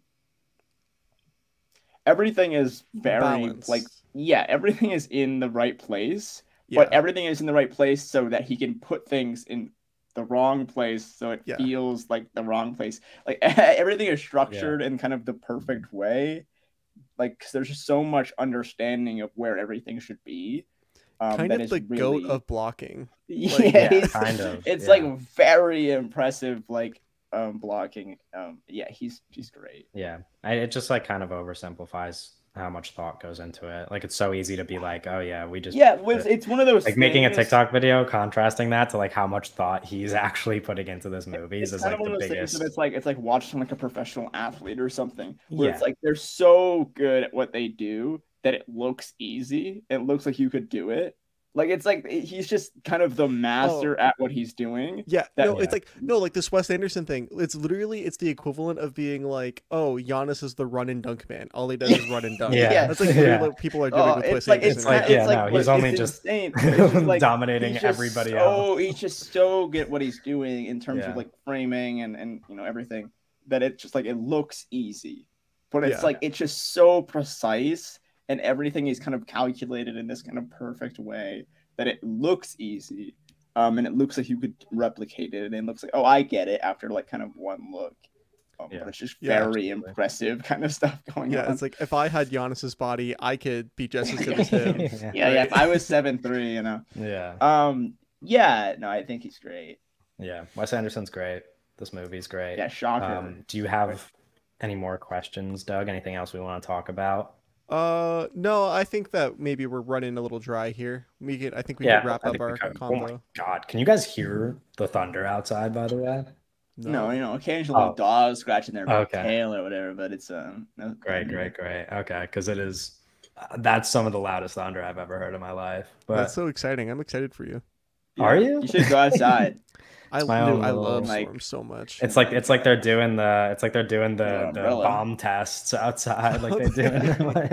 is very balance. Like everything is in the right place, but everything is in the right place so that he can put things in the wrong place so it feels like the wrong place. Like everything is structured in kind of the perfect way, like, cause there's just so much understanding of where everything should be. Kind that of is the really... goat of blocking. Like, yeah, kind of. It's like very impressive, like blocking. Yeah, he's great. Yeah, it just like kind of oversimplifies how much thought goes into it. Like, it's so easy to be like, oh yeah, we just it's one of those like making a TikTok video, contrasting that to like how much thought he's actually putting into this movie is like the biggest. It's like watching like a professional athlete or something, where it's like they're so good at what they do that it looks easy. It looks like you could do it. Like, it's like he's just kind of the master at what he's doing. It's like like this Wes Anderson thing. It's the equivalent of being like, oh, Giannis is the run and dunk man. All he does is run and dunk. That's like what people are doing with Wes Anderson. He's only just like, dominating everybody else. He's just so good at what he's doing in terms of like framing and everything, that it's just like it looks easy, but it's like it's just so precise. And everything is kind of calculated in this kind of perfect way that it looks easy, and it looks like you could replicate it, and it looks like, oh, I get it after like kind of one look. But it's just very impressive kind of stuff going on. It's like, if I had Giannis's body, I could be just as good as him. If I was 7'3", you know. No, I think he's great. Yeah, Wes Anderson's great. This movie's great. Yeah, shocker. Do you have any more questions, Doug? Anything else we want to talk about? No, I think that maybe we're running a little dry here. I think we could wrap up our combo. Oh my god, can you guys hear the thunder outside, by the way? No, occasionally dogs scratching their tail or whatever, but it's great. Okay, because it is that's some of the loudest thunder I've ever heard in my life. But that's so exciting. I'm excited for you. Are you? You should go outside. I love storms so much. It's like they're doing the bomb tests outside, like they do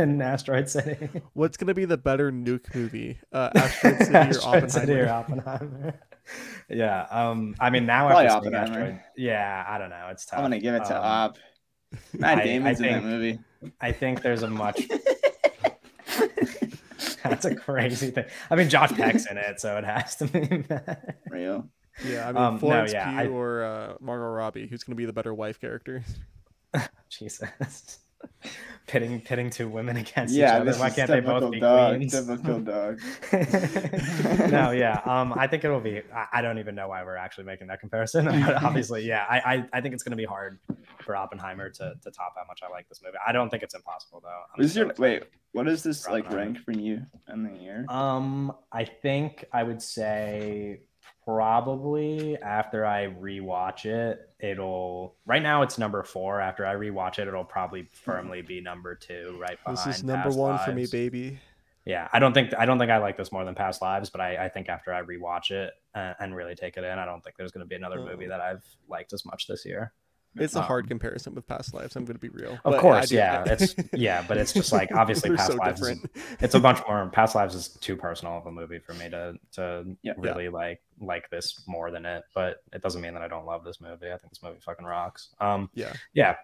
in Asteroid City. What's gonna be the better nuke movie, Asteroid City or Oppenheimer? Yeah. I mean, now probably after Oppenheimer. Asteroid, yeah, I don't know. It's tough. I'm gonna give it to Op. Matt Damon's in that movie. I think there's a much. That's a crazy thing. I mean, Josh Peck's in it, so it has to be real. Yeah, I mean, Florence Pugh or Margot Robbie, who's going to be the better wife character? Jesus. Pitting two women against each other. Why can't they both be queens? Typical dog. No, I think it'll be. I don't even know why we're actually making that comparison. But obviously, I think it's going to be hard for Oppenheimer to top how much I like this movie. I don't think it's impossible though. What is this like rank for you in the year? I think I would say probably after I rewatch it, right now it's number 4. After I rewatch it, it'll probably firmly be number 2, right behind This is number 1 for me, baby. Yeah, I don't think I like this more than Past Lives, but I think after I rewatch it and really take it in, I don't think there's going to be another movie that I've liked as much this year. It's a hard comparison with Past Lives. I'm going to be real. Of course, but it's just like obviously Past Lives. It's a bunch more. Past Lives is too personal of a movie for me to really like this more than it. But it doesn't mean that I don't love this movie. I think this movie fucking rocks. Yeah.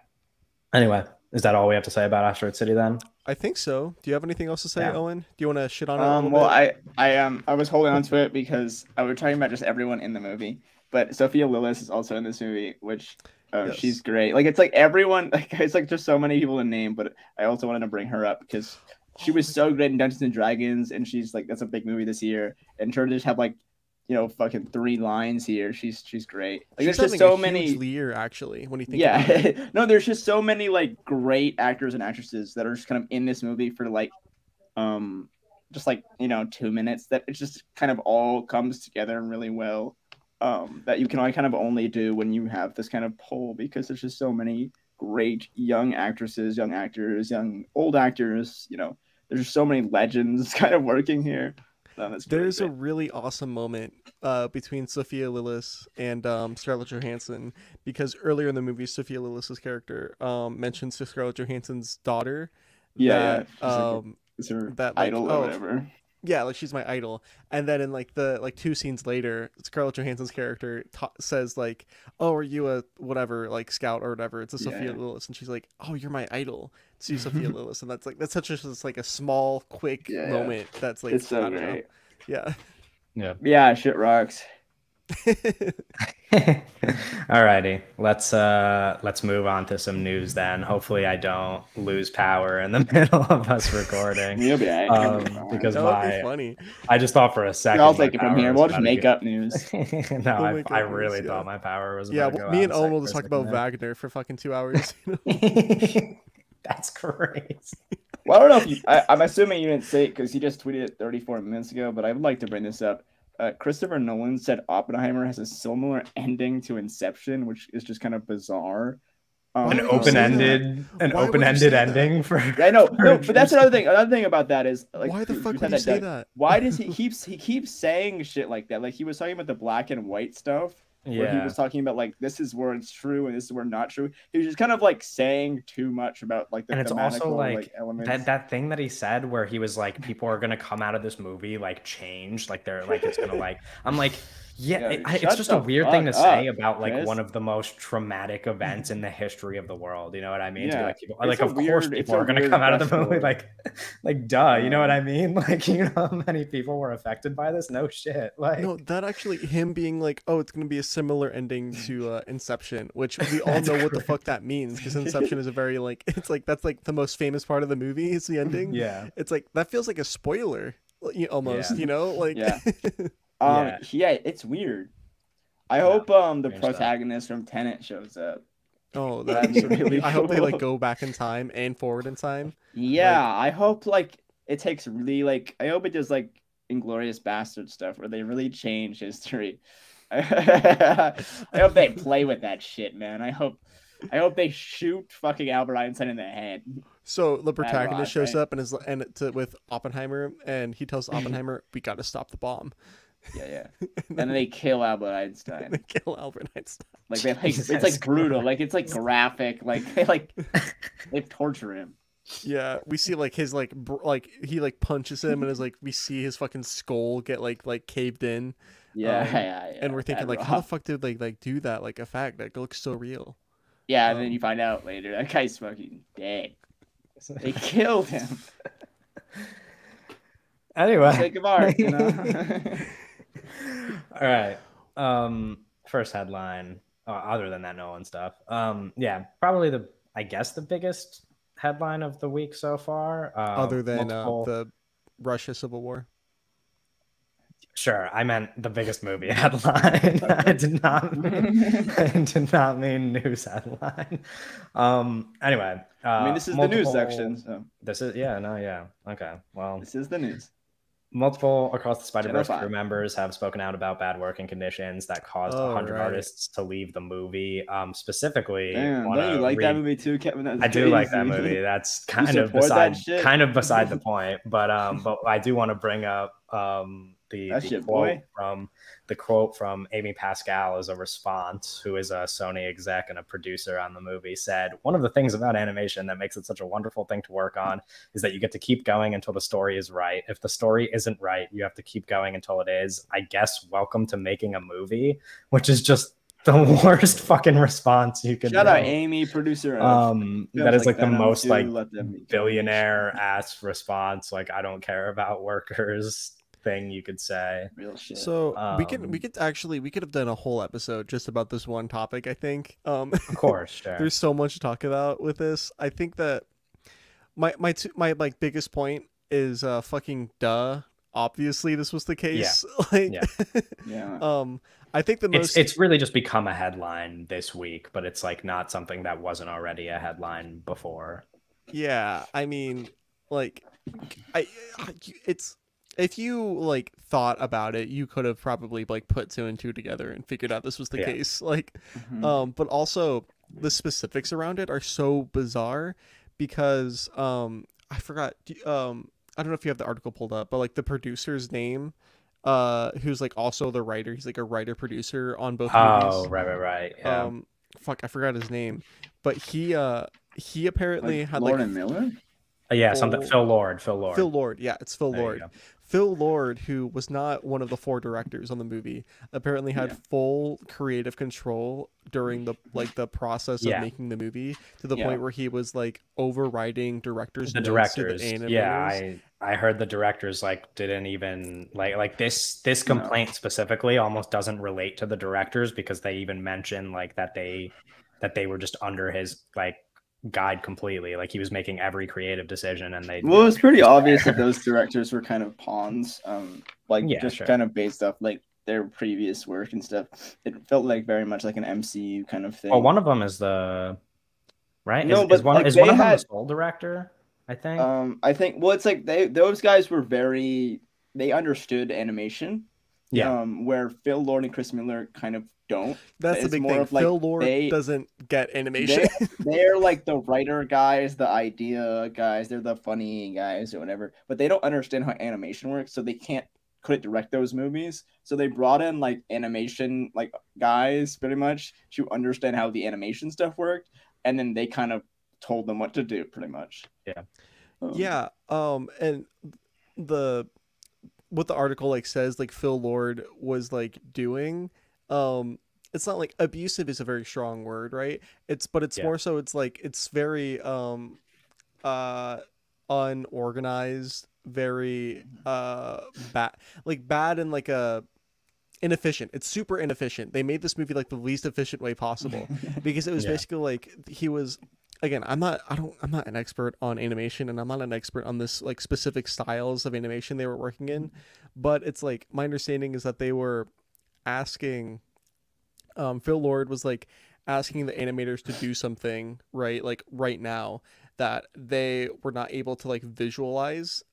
Anyway, is that all we have to say about Asteroid City then? I think so. Do you have anything else to say, Owen? Do you want to shit on it a little bit? I was holding on to it because I was talking about just everyone in the movie, but Sophia Lillis is also in this movie, which. She's great. Like, it's like everyone, like, it's like just so many people to name, but I also wanted to bring her up because she was so great in Dungeons and Dragons, and she's like, that's a big movie this year. And her to just have like, fucking 3 lines here. She's great. Like, there's just so many year actually when you think about it. No, there's just so many like great actors and actresses that are just kind of in this movie for like just like 2 minutes, that it just kind of all comes together really well. That you can kind of only do when you have this kind of pull, because there's just so many great young actresses, young actors, young old actors. There's just so many legends kind of working here. There's a really awesome moment between Sophia Lillis and Scarlett Johansson, because earlier in the movie, Sophia Lillis's character mentions to Scarlett Johansson's daughter that it's her idol or whatever. Yeah, like, she's my idol. And then in like the 2 scenes later, Scarlett Johansson's character says like, "Oh, are you a whatever, like, scout or whatever?" It's a Sophia Lillis, and she's like, "Oh, you're my idol." To Sophia Lillis, and that's such a small, quick moment. That's like, it's so great. Yeah. Yeah, shit rocks. Alrighty, let's move on to some news then. Hopefully, I don't lose power in the middle of us recording. You'll be right. Because That would be funny. I just thought for a second. I'll take it from here. We'll just make up news. No, I really thought my power was. Yeah, about to go me and out Owen will just talk about Wagner for fucking 2 hours. That's crazy. Well, I don't know if I'm assuming you didn't say it because he just tweeted it 34 minutes ago, but I would like to bring this up. Christopher Nolan said Oppenheimer has a similar ending to Inception, which is just kind of bizarre. An open-ended ending for. I know, no, but that's another thing. Another thing about that is like, why the fuck would you say that? Why does he keeps saying shit like that? Like he was talking about the black and white stuff. Where he was talking about like this is where it's true and this is where not true. He was just kind of like saying too much about like the and it's also like elements. that thing that he said where he was like people are gonna come out of this movie like changed, like they're like it's gonna like I'm like it's just a weird thing to say about like one of the most traumatic events in the history of the world. You know what I mean? Yeah. Like people, like of course people are gonna come out of the movie like duh. You know what I mean? Like you know how many people were affected by this? No shit. Like no, that actually him being like, oh, it's gonna be a similar ending to Inception, which we all know what the fuck that means because Inception is a very like it's like that's like the most famous part of the movie is the ending. Yeah, it's like that feels like a spoiler almost. You know, like yeah, it's weird. I hope the protagonist from Tenet shows up. Oh, that's really cool. I hope they like go back in time and forward in time. Yeah, I hope like it takes really like I hope it does like Inglourious Bastard stuff where they really change history. I hope they play with that shit, man. I hope they shoot fucking Albert Einstein in the head. So the protagonist shows up and with Oppenheimer, and he tells Oppenheimer, "We got to stop the bomb." Yeah. And then they kill Albert Einstein. They kill Albert Einstein. Like it's like brutal. Like it's like graphic. Like they torture him. Yeah, we see like his like he like punches him and is like we see his fucking skull get like caved in. Yeah. And we're thinking like, how the fuck did they like do that? Like a fact that looks so real. Yeah, and then you find out later that guy's fucking dead. They killed him. Anyway, sake of art, you know. All right. First headline. Other than that Nolan stuff. Yeah, probably the biggest headline of the week so far. Other than the Russia Civil War. Sure, I meant the biggest movie headline. I did not mean news headline. Anyway, I mean this is the news section. So. This is okay. Well, this is the news. Multiple Across the Spider-Verse crew members have spoken out about bad working conditions that caused 100 artists to leave the movie. Specifically, don't you like that movie too, Kevin? I do like that movie. That's kind of beside the point. But I do want to bring up the quote from Amy Pascal as a response, who is a Sony exec and a producer on the movie, said, "One of the things about animation that makes it such a wonderful thing to work on is that you get to keep going until the story is right. If the story isn't right, you have to keep going until it is. I guess welcome to making a movie," which is just the worst fucking response you could. Shout out Amy, producer. That is like the most like billionaire ass response. Like, I don't care about workers thing you could say. Real shit. So we could have done a whole episode just about this one topic. I think. Of course, sure. There's so much to talk about with this. I think that my like biggest point is fucking duh. Obviously, this was the case. Yeah. I think the most it's really just become a headline this week, but it's like not something that wasn't already a headline before. Yeah, I mean, like, it's. If you like thought about it, you could have probably like put 2 and 2 together and figured out this was the case. Like, but also the specifics around it are so bizarre because I forgot. I don't know if you have the article pulled up, but like the producer's name, who's like also the writer. He's like a writer producer on both movies. Oh, right. Yeah. Fuck, I forgot his name, but he apparently had Lauren Miller. Yeah, something. Phil Lord. Phil Lord. Phil Lord. Yeah, it's Phil There you Lord. go. Phil Lord, who was not one of the 4 directors on the movie, apparently had full creative control during the process of making the movie, to the point where he was like overriding directors' notes to the animators. Yeah, I heard the directors like didn't even like this complaint specifically almost doesn't relate to the directors, because they even mention like that they were just under his like guide completely. Like he was making every creative decision, and they. Well, it's pretty obvious that those directors were kind of pawns, kind of based off like their previous work and stuff. It felt like very much like an MCU kind of thing. Well, one of them is the right. No, is one of them the sole director? I think. Well, it's like those guys were they understood animation. Yeah. Where Phil Lord and Chris Miller kind of don't. That's the big thing. Like, Phil Lord doesn't get animation. They're like the writer guys, the idea guys, they're the funny guys or whatever, but they don't understand how animation works, so they couldn't direct those movies. So they brought in like animation like guys pretty much to understand how the animation stuff worked, and then they kind of told them what to do pretty much. Yeah. And what the article like says like Phil Lord was like doing, it's not like abusive is a very strong word, right? It's more so it's like it's very unorganized, very bad and like a inefficient. It's super inefficient. They made this movie like the least efficient way possible, because it was basically like he was. Again, I'm not an expert on animation, and I'm not an expert on this like specific styles of animation they were working in, but it's like my understanding is that they were asking, Phil Lord was like asking the animators to do something right now that they were not able to like visualize,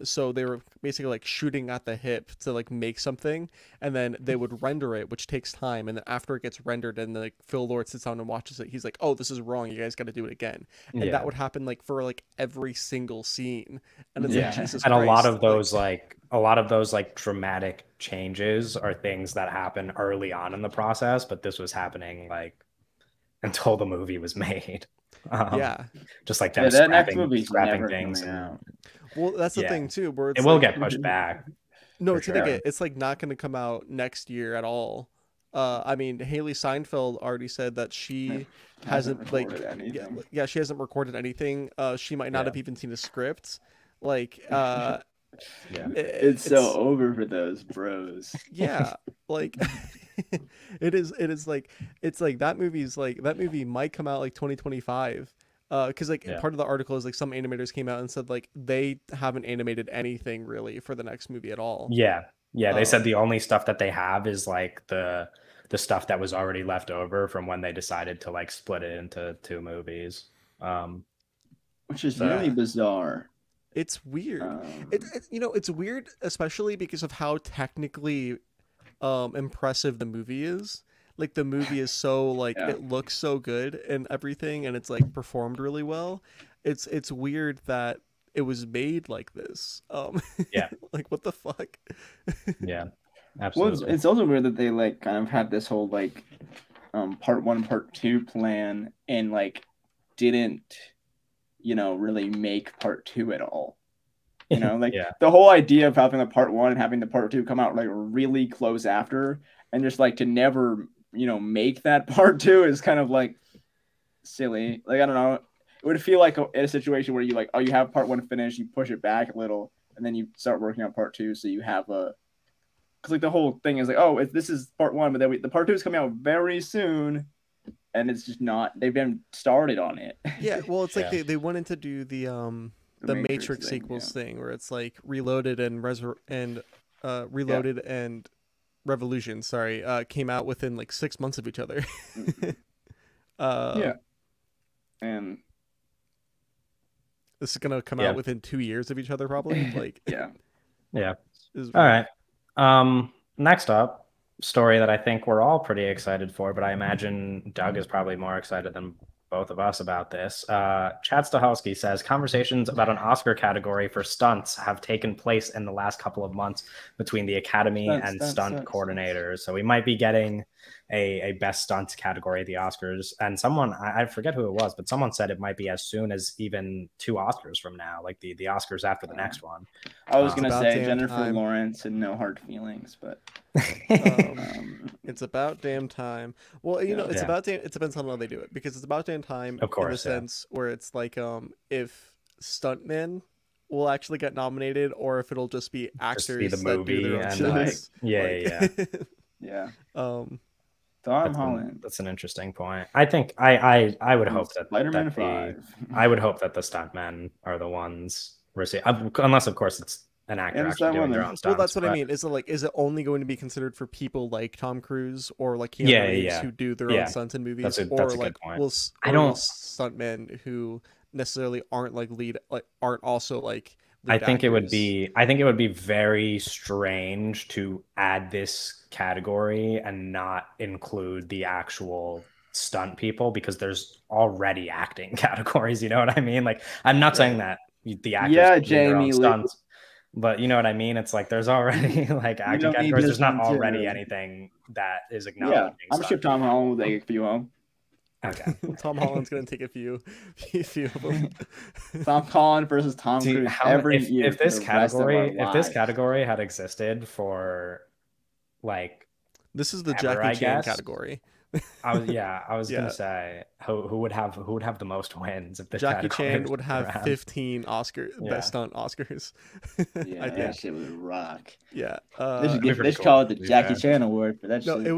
so they were basically like shooting at the hip to like make something, and then they would render it, which takes time, and then after it gets rendered and like Phil Lord sits down and watches it, he's like, oh, this is wrong, you guys got to do it again. And that would happen like for like every single scene, and it's like, Jesus and Christ, a lot of those like dramatic changes are things that happen early on in the process, but this was happening like until the movie was made. Just like them scrapping things. Well, that's the thing too, where it's it will get pushed back. No, it's like not going to come out next year at all. I mean, Haley Seinfeld already said that she hasn't like she hasn't recorded anything. She might not have even seen a script. Like it's so over for those bros. Yeah, like it is like, it's like that movie might come out like 2025, because like part of the article is like some animators came out and said like they haven't animated anything really for the next movie at all. They said the only stuff that they have is like the stuff that was already left over from when they decided to like split it into 2 movies, which is really bizarre. It's weird. It's weird, especially because of how technically impressive the movie is. Like the movie is so like it looks so good and everything, and it's like performed really well. It's weird that it was made like this. Like what the fuck? Absolutely. Well, it's also weird that they like kind of had this whole like part 1 part 2 plan, and like didn't really make part 2 at all. The whole idea of having a part 1 and having the part 2 come out like really close after, and just like to never make that part 2 is kind of like silly. Like I don't know, it would feel like in a situation where you like, oh, you have part 1 finished, you push it back a little, and then you start working on part 2, so you have because like the whole thing is like, oh, this is part 1, but then the part 2 is coming out very soon, and it's just not. They've been started on it. Yeah, well, it's like they wanted to do the Matrix sequels thing, where it's like Reloaded and Reloaded and Revolution. Sorry, came out within like 6 months of each other. And this is gonna come out within 2 years of each other, probably. Like All right. Next up, story that I think we're all pretty excited for, but I imagine Doug is probably more excited than both of us about this. Chad Stahelski says conversations about an Oscar category for stunts have taken place in the last couple of months between the Academy and stunt coordinators. So we might be getting a best stunt category at the Oscars. And someone, I forget who it was, but someone said it might be as soon as even 2 Oscars from now, like the Oscars after the next one. I was gonna say Jennifer Lawrence and No Hard Feelings, but it's about damn time. Well, you know, it's about damn. It depends on how they do it, because it's about damn time. Of course, in the sense where it's like, if stuntmen will actually get nominated, or if it'll just be actors just be the movie that do their own and stunts. yeah. Tom Holland. That's an interesting point. I think I would hope that Spider-Man 5. I would hope that the stuntmen are the ones receive, unless of course it's an actor actually doing their own stunts. Well, that's what I mean. Is it only going to be considered for people like Tom Cruise or like Keanu Reeves who do their own stunts in movies, that's a like good point. will stuntmen who necessarily aren't like aren't also like I think it would be very strange to add this category and not include the actual stunt people, because there's already acting categories, you know what I mean? Like, I'm not saying that the actors do their own stunts, but you know what I mean? It's like there's already like acting categories. There's not already anything that is acknowledging. Yeah, I'm sure Tom Holland will take a few home. Okay. Tom Holland's gonna take a few of them. Tom Holland versus Tom Cruise every year. If this category had existed for like, this is the Jackie Chan category. I was gonna say who would have the most wins if the Jackie Chan would have 15 best stunt Oscars. That shit would rock. Yeah, they should call it the Jackie Chan Award for that. No, it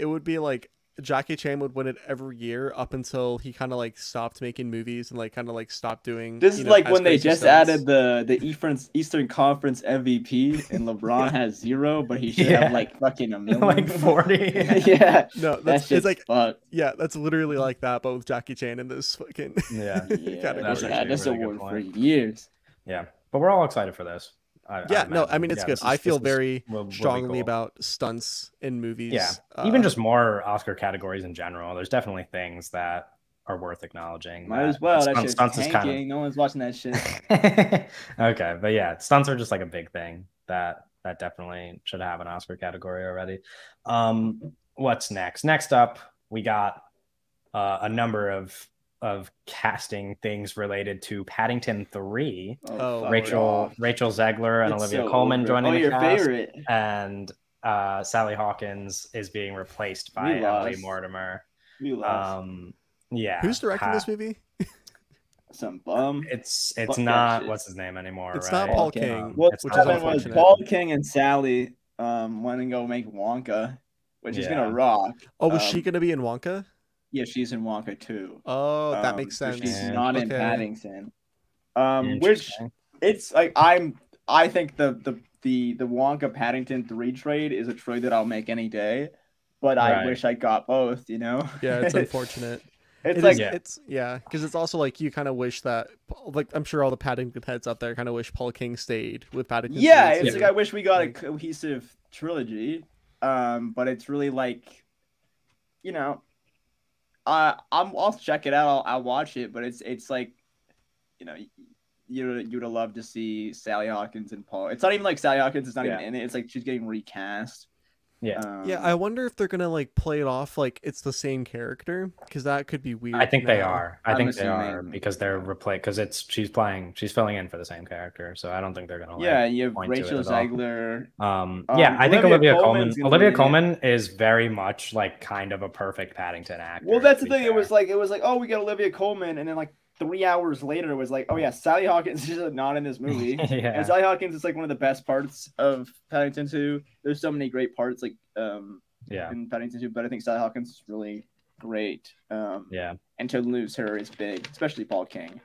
would be like Jackie Chan would win it every year up until he kind of like stopped making movies and like kind of like stopped doing. This is like when they just added the Eastern Conference MVP and LeBron has 0, but he should have like fucking $1 million, like 40. Yeah, no, it's like that's literally like that, but with Jackie Chan in this fucking category. That's award for years. Yeah, but we're all excited for this. I mean, it's good. I feel very strongly about stunts in movies. Yeah, even just more Oscar categories in general. There's definitely things that are worth acknowledging. Might as well. Stunts is kind of... No one's watching that shit. Okay, but yeah, stunts are just like a big thing that definitely should have an Oscar category already. What's next? Next up, we got a number of casting things related to Paddington 3. Rachel Zegler and Olivia Colman joining the cast. Favorite. And Sally Hawkins is being replaced by Emily Mortimer. Who's directing this movie? Some bum. It's not what's his name anymore. It's not Paul King. What happened was Paul King and Sally went and go make Wonka, which is gonna rock. Oh, was she gonna be in Wonka? Yeah, she's in Wonka too. Oh, that makes sense. So she's not in Paddington. Which it's like I think the Wonka Paddington 3 trade is a trade that I'll make any day, but I wish I got both, you know? Yeah, it's unfortunate. Because it's also like you kind of wish that, like, I'm sure all the Paddington heads out there kind of wish Paul King stayed with Paddington. Yeah, it's like I wish we got a cohesive trilogy, but it's really like, you know, I'll check it out. I'll watch it, but it's like, you know, you'd have loved to see Sally Hawkins and Paul. It's not even like Sally Hawkins is not even in it. It's like she's getting recast. Yeah. I wonder if they're gonna like play it off like it's the same character, because that could be weird. I think they are. I think they are, because they're because she's filling in for the same character, so I don't think they're gonna. Yeah, you have Rachel Zegler. I think Olivia Colman is very much like kind of a perfect Paddington actor. Well, that's the thing. It was like, oh, we got Olivia Colman, and then like 3 hours later, it was like, oh yeah, Sally Hawkins is not in this movie. And Sally Hawkins is like one of the best parts of Paddington 2. There's so many great parts like in Paddington 2, but I think Sally Hawkins is really great. And to lose her is big, especially Paul King.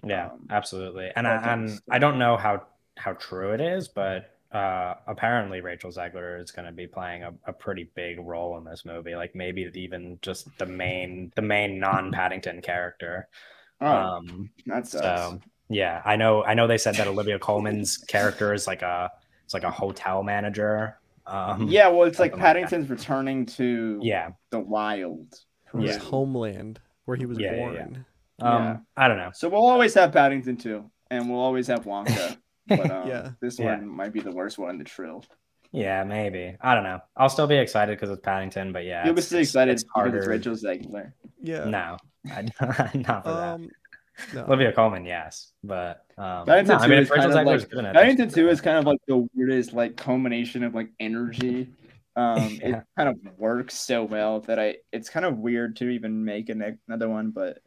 Yeah, absolutely. And I don't know how true it is, but apparently Rachel Zegler is going to be playing a pretty big role in this movie, like maybe even just the main non-Paddington character. That sucks. So yeah, I know they said that Olivia Colman's character is like a hotel manager. Well, it's like Paddington's returning to the wild, his homeland where he was born. I don't know. So we'll always have Paddington 2, and we'll always have Wonka. But this one might be the worst one in the trill. Yeah, maybe. I don't know. I'll still be excited because it's Paddington, but yeah, You'll be still excited it's because harder. it's Rachel Zegler. Yeah. No, not for that. No. Olivia Colman, yes, but Paddington no, I 2 mean, is if Rachel kind of Zegler's like good in it, Paddington 2 is kind of like the weirdest like culmination of like energy. It kind of works so well that it's kind of weird to even make another one, but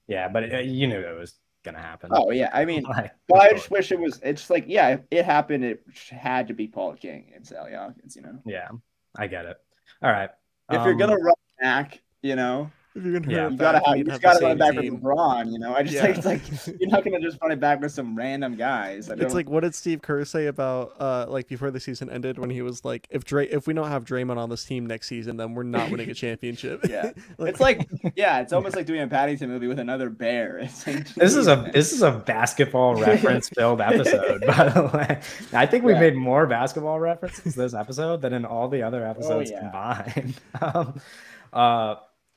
yeah, but you knew it was gonna happen. Oh yeah, I mean, Like, but I just wish it was. It's like, yeah, it happened. It had to be Paul King and Sally Hawkins, you know. Yeah, I get it. All right. If you're gonna run back, you know, if you're gonna Yeah. run it you back, gotta you have, need you to gotta have the run same back team. with LeBron, you know. I just think it's like you're not gonna just run it back with some random guys. It's like, what did Steve Kerr say about like before the season ended when he was like, if we don't have Draymond on this team next season, then we're not winning a championship. Yeah, it's like, yeah, it's almost like doing a Paddington movie with another bear. It's like, this is a basketball reference filled episode, by the way. I think we made more basketball references this episode than in all the other episodes combined.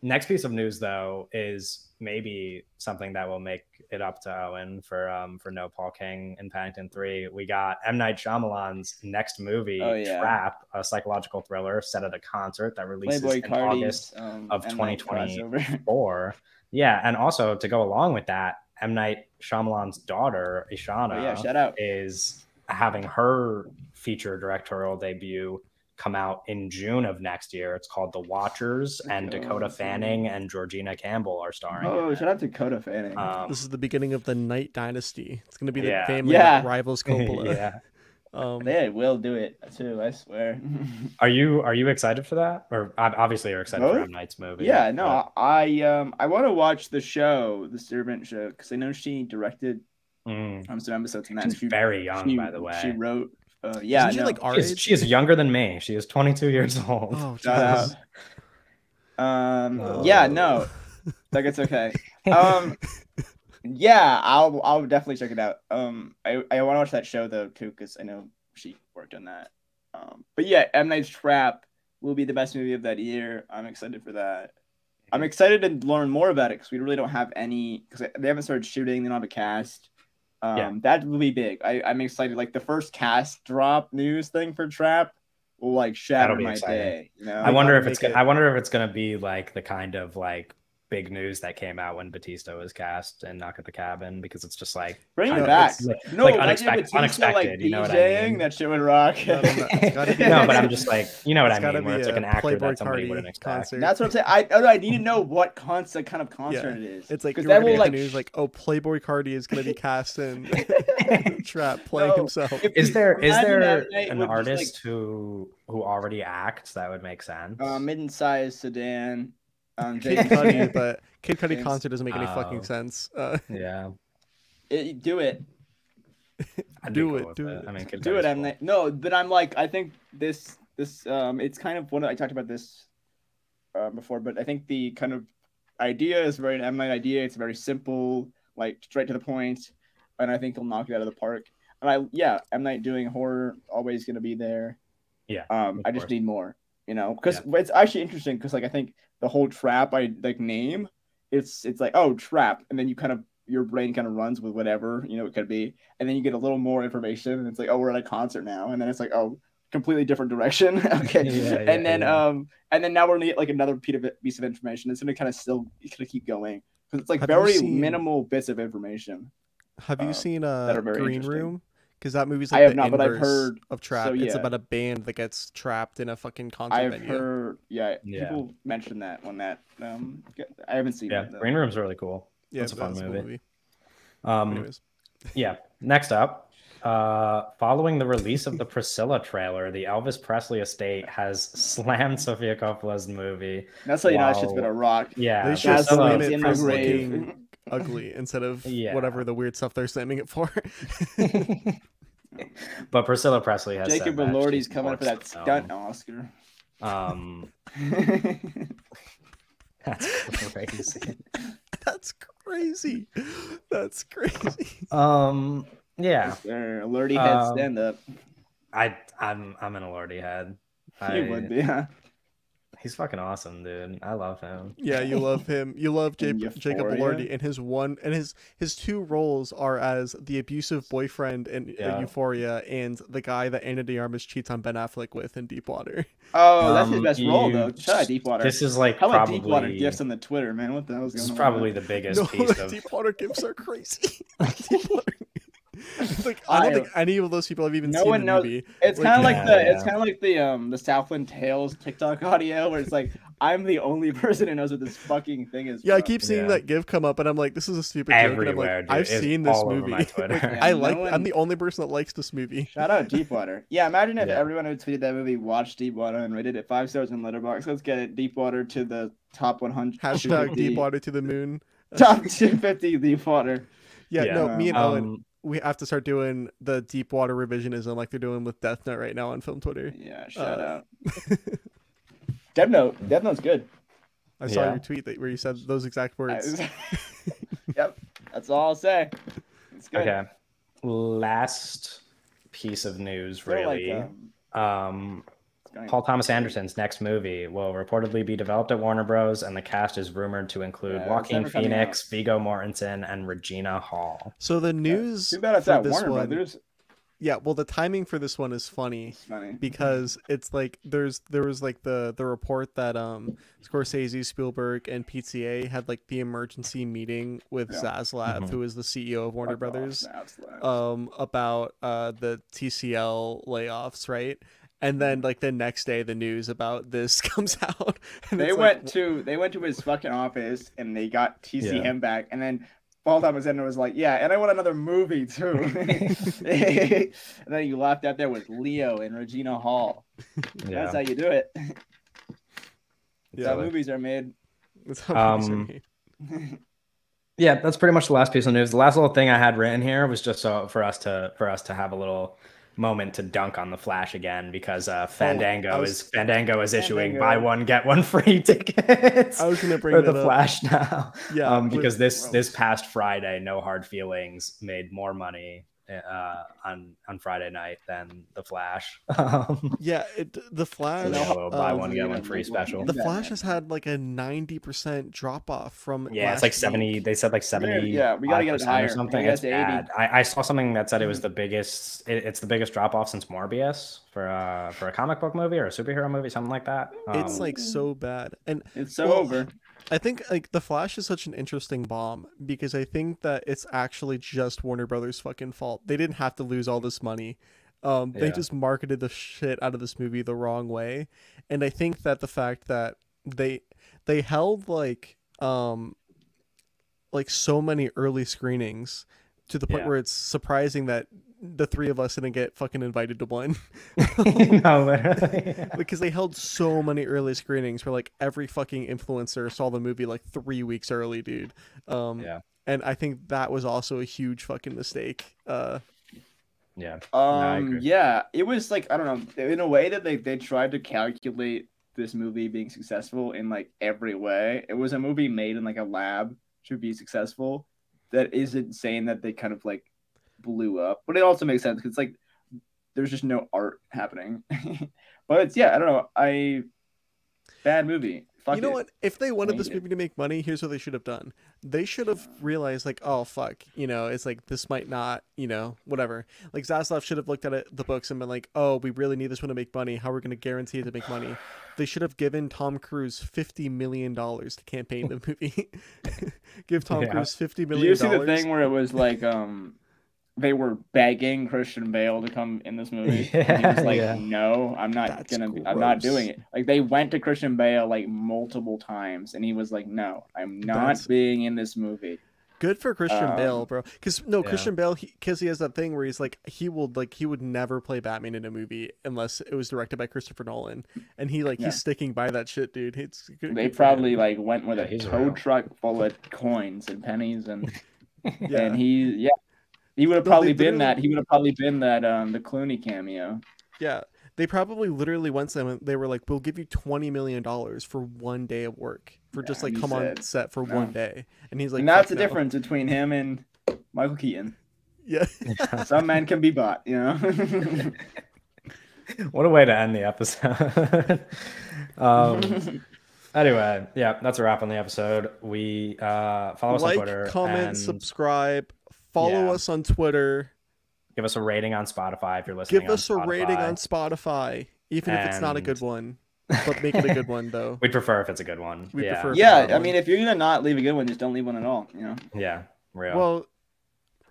Next piece of news, though, is maybe something that will make it up to Owen for no Paul King in Paddington 3. We got M. Night Shyamalan's next movie, Trap, a psychological thriller set at a concert that releases in August of 2024. Yeah, and also to go along with that, M. Night Shyamalan's daughter, Ishana, is having her feature directorial debut come out in June of next year. It's called The Watchers, and Dakota Fanning and Georgina Campbell are starring. Oh, shout out to Dakota Fanning. This is the beginning of the Night Dynasty. It's going to be the family that rivals Coppola. They will do it too, I swear. Are you excited for that? Or obviously you're excited for M. Night's movie. Yeah, no, I want to watch the show, the Servant show, because I know she directed some episodes in that. She's very young, by the way. She wrote. Yeah, she like our age? She is younger than me. She is 22 years old. Oh, yeah, no, like it's okay. Yeah, I'll definitely check it out. I want to watch that show though too, because I know she worked on that. But yeah, M. Night's Trap will be the best movie of that year. I'm excited for that. I'm excited to learn more about it because we really don't have any, because they haven't started shooting. They don't have a cast. That will be big. I'm excited. Like the first cast drop news thing for Trap will like shatter my day. You know, I wonder if it's gonna be like the kind of like big news that came out when Batista was cast in Knock at the Cabin, because it's just like bring it back. No, like unexpected. Like, you know what I mean? That shit would rock. No, but I'm just like, you know what I mean? Where it's like an actor that somebody wouldn't expect. Concert. That's what I'm saying. I need to know what kind of concert it is. It's like because that will like news like, oh, Playboy Cardi is going to be cast in Trap playing himself. Is there an artist who already acts that would make sense? Mid-sized sedan. Kid Cudi, but Kid Cudi concert doesn't make any fucking sense. Yeah. Do it. Do it. I mean, do it. Cool. No, but I'm like, I think this it's kind of one. I talked about this before, but I think the kind of idea is very an M. Night idea. It's very simple, like straight to the point, and I think he'll knock it out of the park. And M. Night doing horror, always gonna be there. Yeah. I just need more, you know, because it's actually interesting because like I think the whole Trap name, it's like, oh, Trap, and then you kind of your brain kind of runs with whatever, you know, it could be, and then you get a little more information and it's like, oh, we're at a concert now, and then it's like, oh, completely different direction. Okay. And then now we're gonna get like another piece of information. It's gonna kind of keep going because it's like very minimal bits of information. Have you seen Green Room? Because that movie's like I have not, but I've heard of Trap. So, it's about a band that gets trapped in a fucking concert venue. I've heard, people mention that when that. I haven't seen it. Green Room's really cool. Yeah, it's a fun movie. Anyways. Yeah. Next up, following the release of the Priscilla trailer, the Elvis Presley estate has slammed Sofia Coppola's movie. That's how you know that shit's been a rock. Yeah, they should slam it for looking ugly instead of whatever the weird stuff they're slamming it for. But Priscilla Presley has Jacob Elordi's coming for that stunt Oscar. That's crazy. That's crazy. That's crazy. Yeah. Elordi head stand up. I'm an Elordi head. You would be, huh? He's fucking awesome, dude. I love him. Yeah, you love him. You love Jacob Euphoria. Elordi, and his two roles are as the abusive boyfriend in Euphoria and the guy that Anna de Armas cheats on Ben Affleck with in Deepwater. Oh, that's his best role though. Shout out Deepwater. This is like how probably about Deepwater gifts on the Twitter, man? What the hell is going on? This is probably the biggest piece of Deepwater gifts are crazy. It's like I don't think any of those people have even seen the movie. It's kind of like it's kind of like the Southland Tales TikTok audio where it's like I'm the only person who knows what this fucking thing is. Yeah, I keep seeing that GIF come up, and I'm like, this is a stupid joke. And I'm like, I've seen this movie. I'm the only person that likes this movie. Shout out Deepwater. Yeah, imagine if everyone who tweeted that movie watched Deepwater and rated it 5 stars in Letterboxd. Let's get it. Deepwater to the top 100. Hashtag Deepwater to the moon. Top 250 Deepwater. Yeah, no, me and Owen. We have to start doing the Deepwater revisionism like they're doing with Death Note right now on film Twitter. Yeah, shout out. Death Note's good. I saw your tweet where you said those exact words. Yep, that's all I'll say. It's good. Okay, last piece of news, really. Paul Thomas Anderson's next movie will reportedly be developed at Warner Bros. And the cast is rumored to include Joaquin Phoenix, Viggo Mortensen, and Regina Hall. So the news too bad it's at Warner Brothers. Yeah, well, the timing for this one is funny because it's like there was like the report that Scorsese, Spielberg, and PTA had like the emergency meeting with Zaslav, who is the CEO of Warner Brothers, about the TCL layoffs, right? And then like the next day, the news about this comes out. And they went to his fucking office and they got TCM back, and then Paul Thomas Anderson was like, "Yeah, and I want another movie too." And then you laughed out there with Leo and Regina Hall. That's how you do it. That's how movies are made. That's how movies are made. Yeah, that's pretty much the last piece of news. The last little thing I had written here was just for us to have a little moment to dunk on the Flash again, because Fandango is issuing buy one get one free tickets. I was gonna bring for the Flash now. Yeah, because this past Friday, No Hard Feelings made more money on Friday night than the Flash. Yeah, the Flash. So buy one get one free special. The Flash has had like a 90% drop off from. It's like 70. Week. They said like 70. Yeah, we gotta get it higher or something. It's bad. I saw something that said it was the biggest. It's the biggest drop off since Morbius for a comic book movie or a superhero movie, something like that. It's like so bad, and it's so over. I think like the Flash is such an interesting bomb because I think that it's actually just Warner Brothers' fucking fault. They didn't have to lose all this money. They just marketed the shit out of this movie the wrong way, and I think that the fact that they held like so many early screenings to the point where it's surprising that the three of us didn't get fucking invited to one. No, literally. Because they held so many early screenings where like every fucking influencer saw the movie like 3 weeks early, dude. And I think that was also a huge fucking mistake. Yeah, it was like, I don't know, in a way that they tried to calculate this movie being successful in like every way. It was a movie made in like a lab to be successful. That isn't saying that they kind of like blew up, but it also makes sense because it's like there's just no art happening. But it's I don't know, bad movie. You know what? If they wanted this movie to make money, here's what they should have done. They should have realized, like, oh, fuck, it's like, this might not, whatever. Like, Zaslav should have looked at the books and been like, oh, we really need this one to make money. How are we going to guarantee it to make money? They should have given Tom Cruise $50 million to campaign the movie. Give Tom Cruise $50 million. Did you see the thing where it was like, they were begging Christian Bale to come in this movie? And he was like, no, I'm not doing it. Like, they went to Christian Bale like multiple times and he was like, no, I'm not being in this movie. Good for Christian Bale, bro. Christian Bale, because he has that thing where he's like, he would never play Batman in a movie unless it was directed by Christopher Nolan, and he's sticking by that shit, dude. They probably like went with a tow truck full of coins and pennies, and and he would have probably been that. He would have probably been that the Clooney cameo. Yeah. They probably literally went to him and they were like, we'll give you $20 million for 1 day of work. For just like come on set for 1 day. And he's like, and that's the difference between him and Michael Keaton. Yeah. Some men can be bought, What a way to end the episode. Anyway, yeah, that's a wrap on the episode. We follow us on Twitter, comment, subscribe, follow us on Twitter. Give us a rating on Spotify if you're listening. Give us a rating on Spotify, even if it's not a good one. But make it a good one, though. We'd prefer if it's a good one. Yeah, I mean, if you're gonna not leave a good one, just don't leave one at all. You know. Yeah. Real. Well,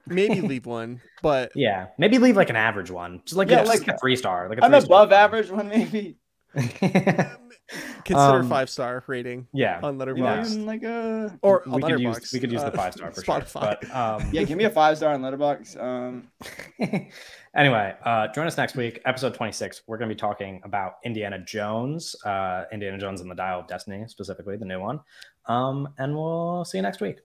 maybe leave one, but yeah, maybe leave like an average one. Just like just like a 3-star. Like an above average one, maybe. Consider 5-star rating. Yeah, on Letterboxd. Like or we could use the 5-star for Spotify. Sure. But, yeah, give me a 5-star on Letterboxd. Anyway, join us next week, episode 26. We're going to be talking about Indiana Jones and the Dial of Destiny, specifically the new one. And we'll see you next week.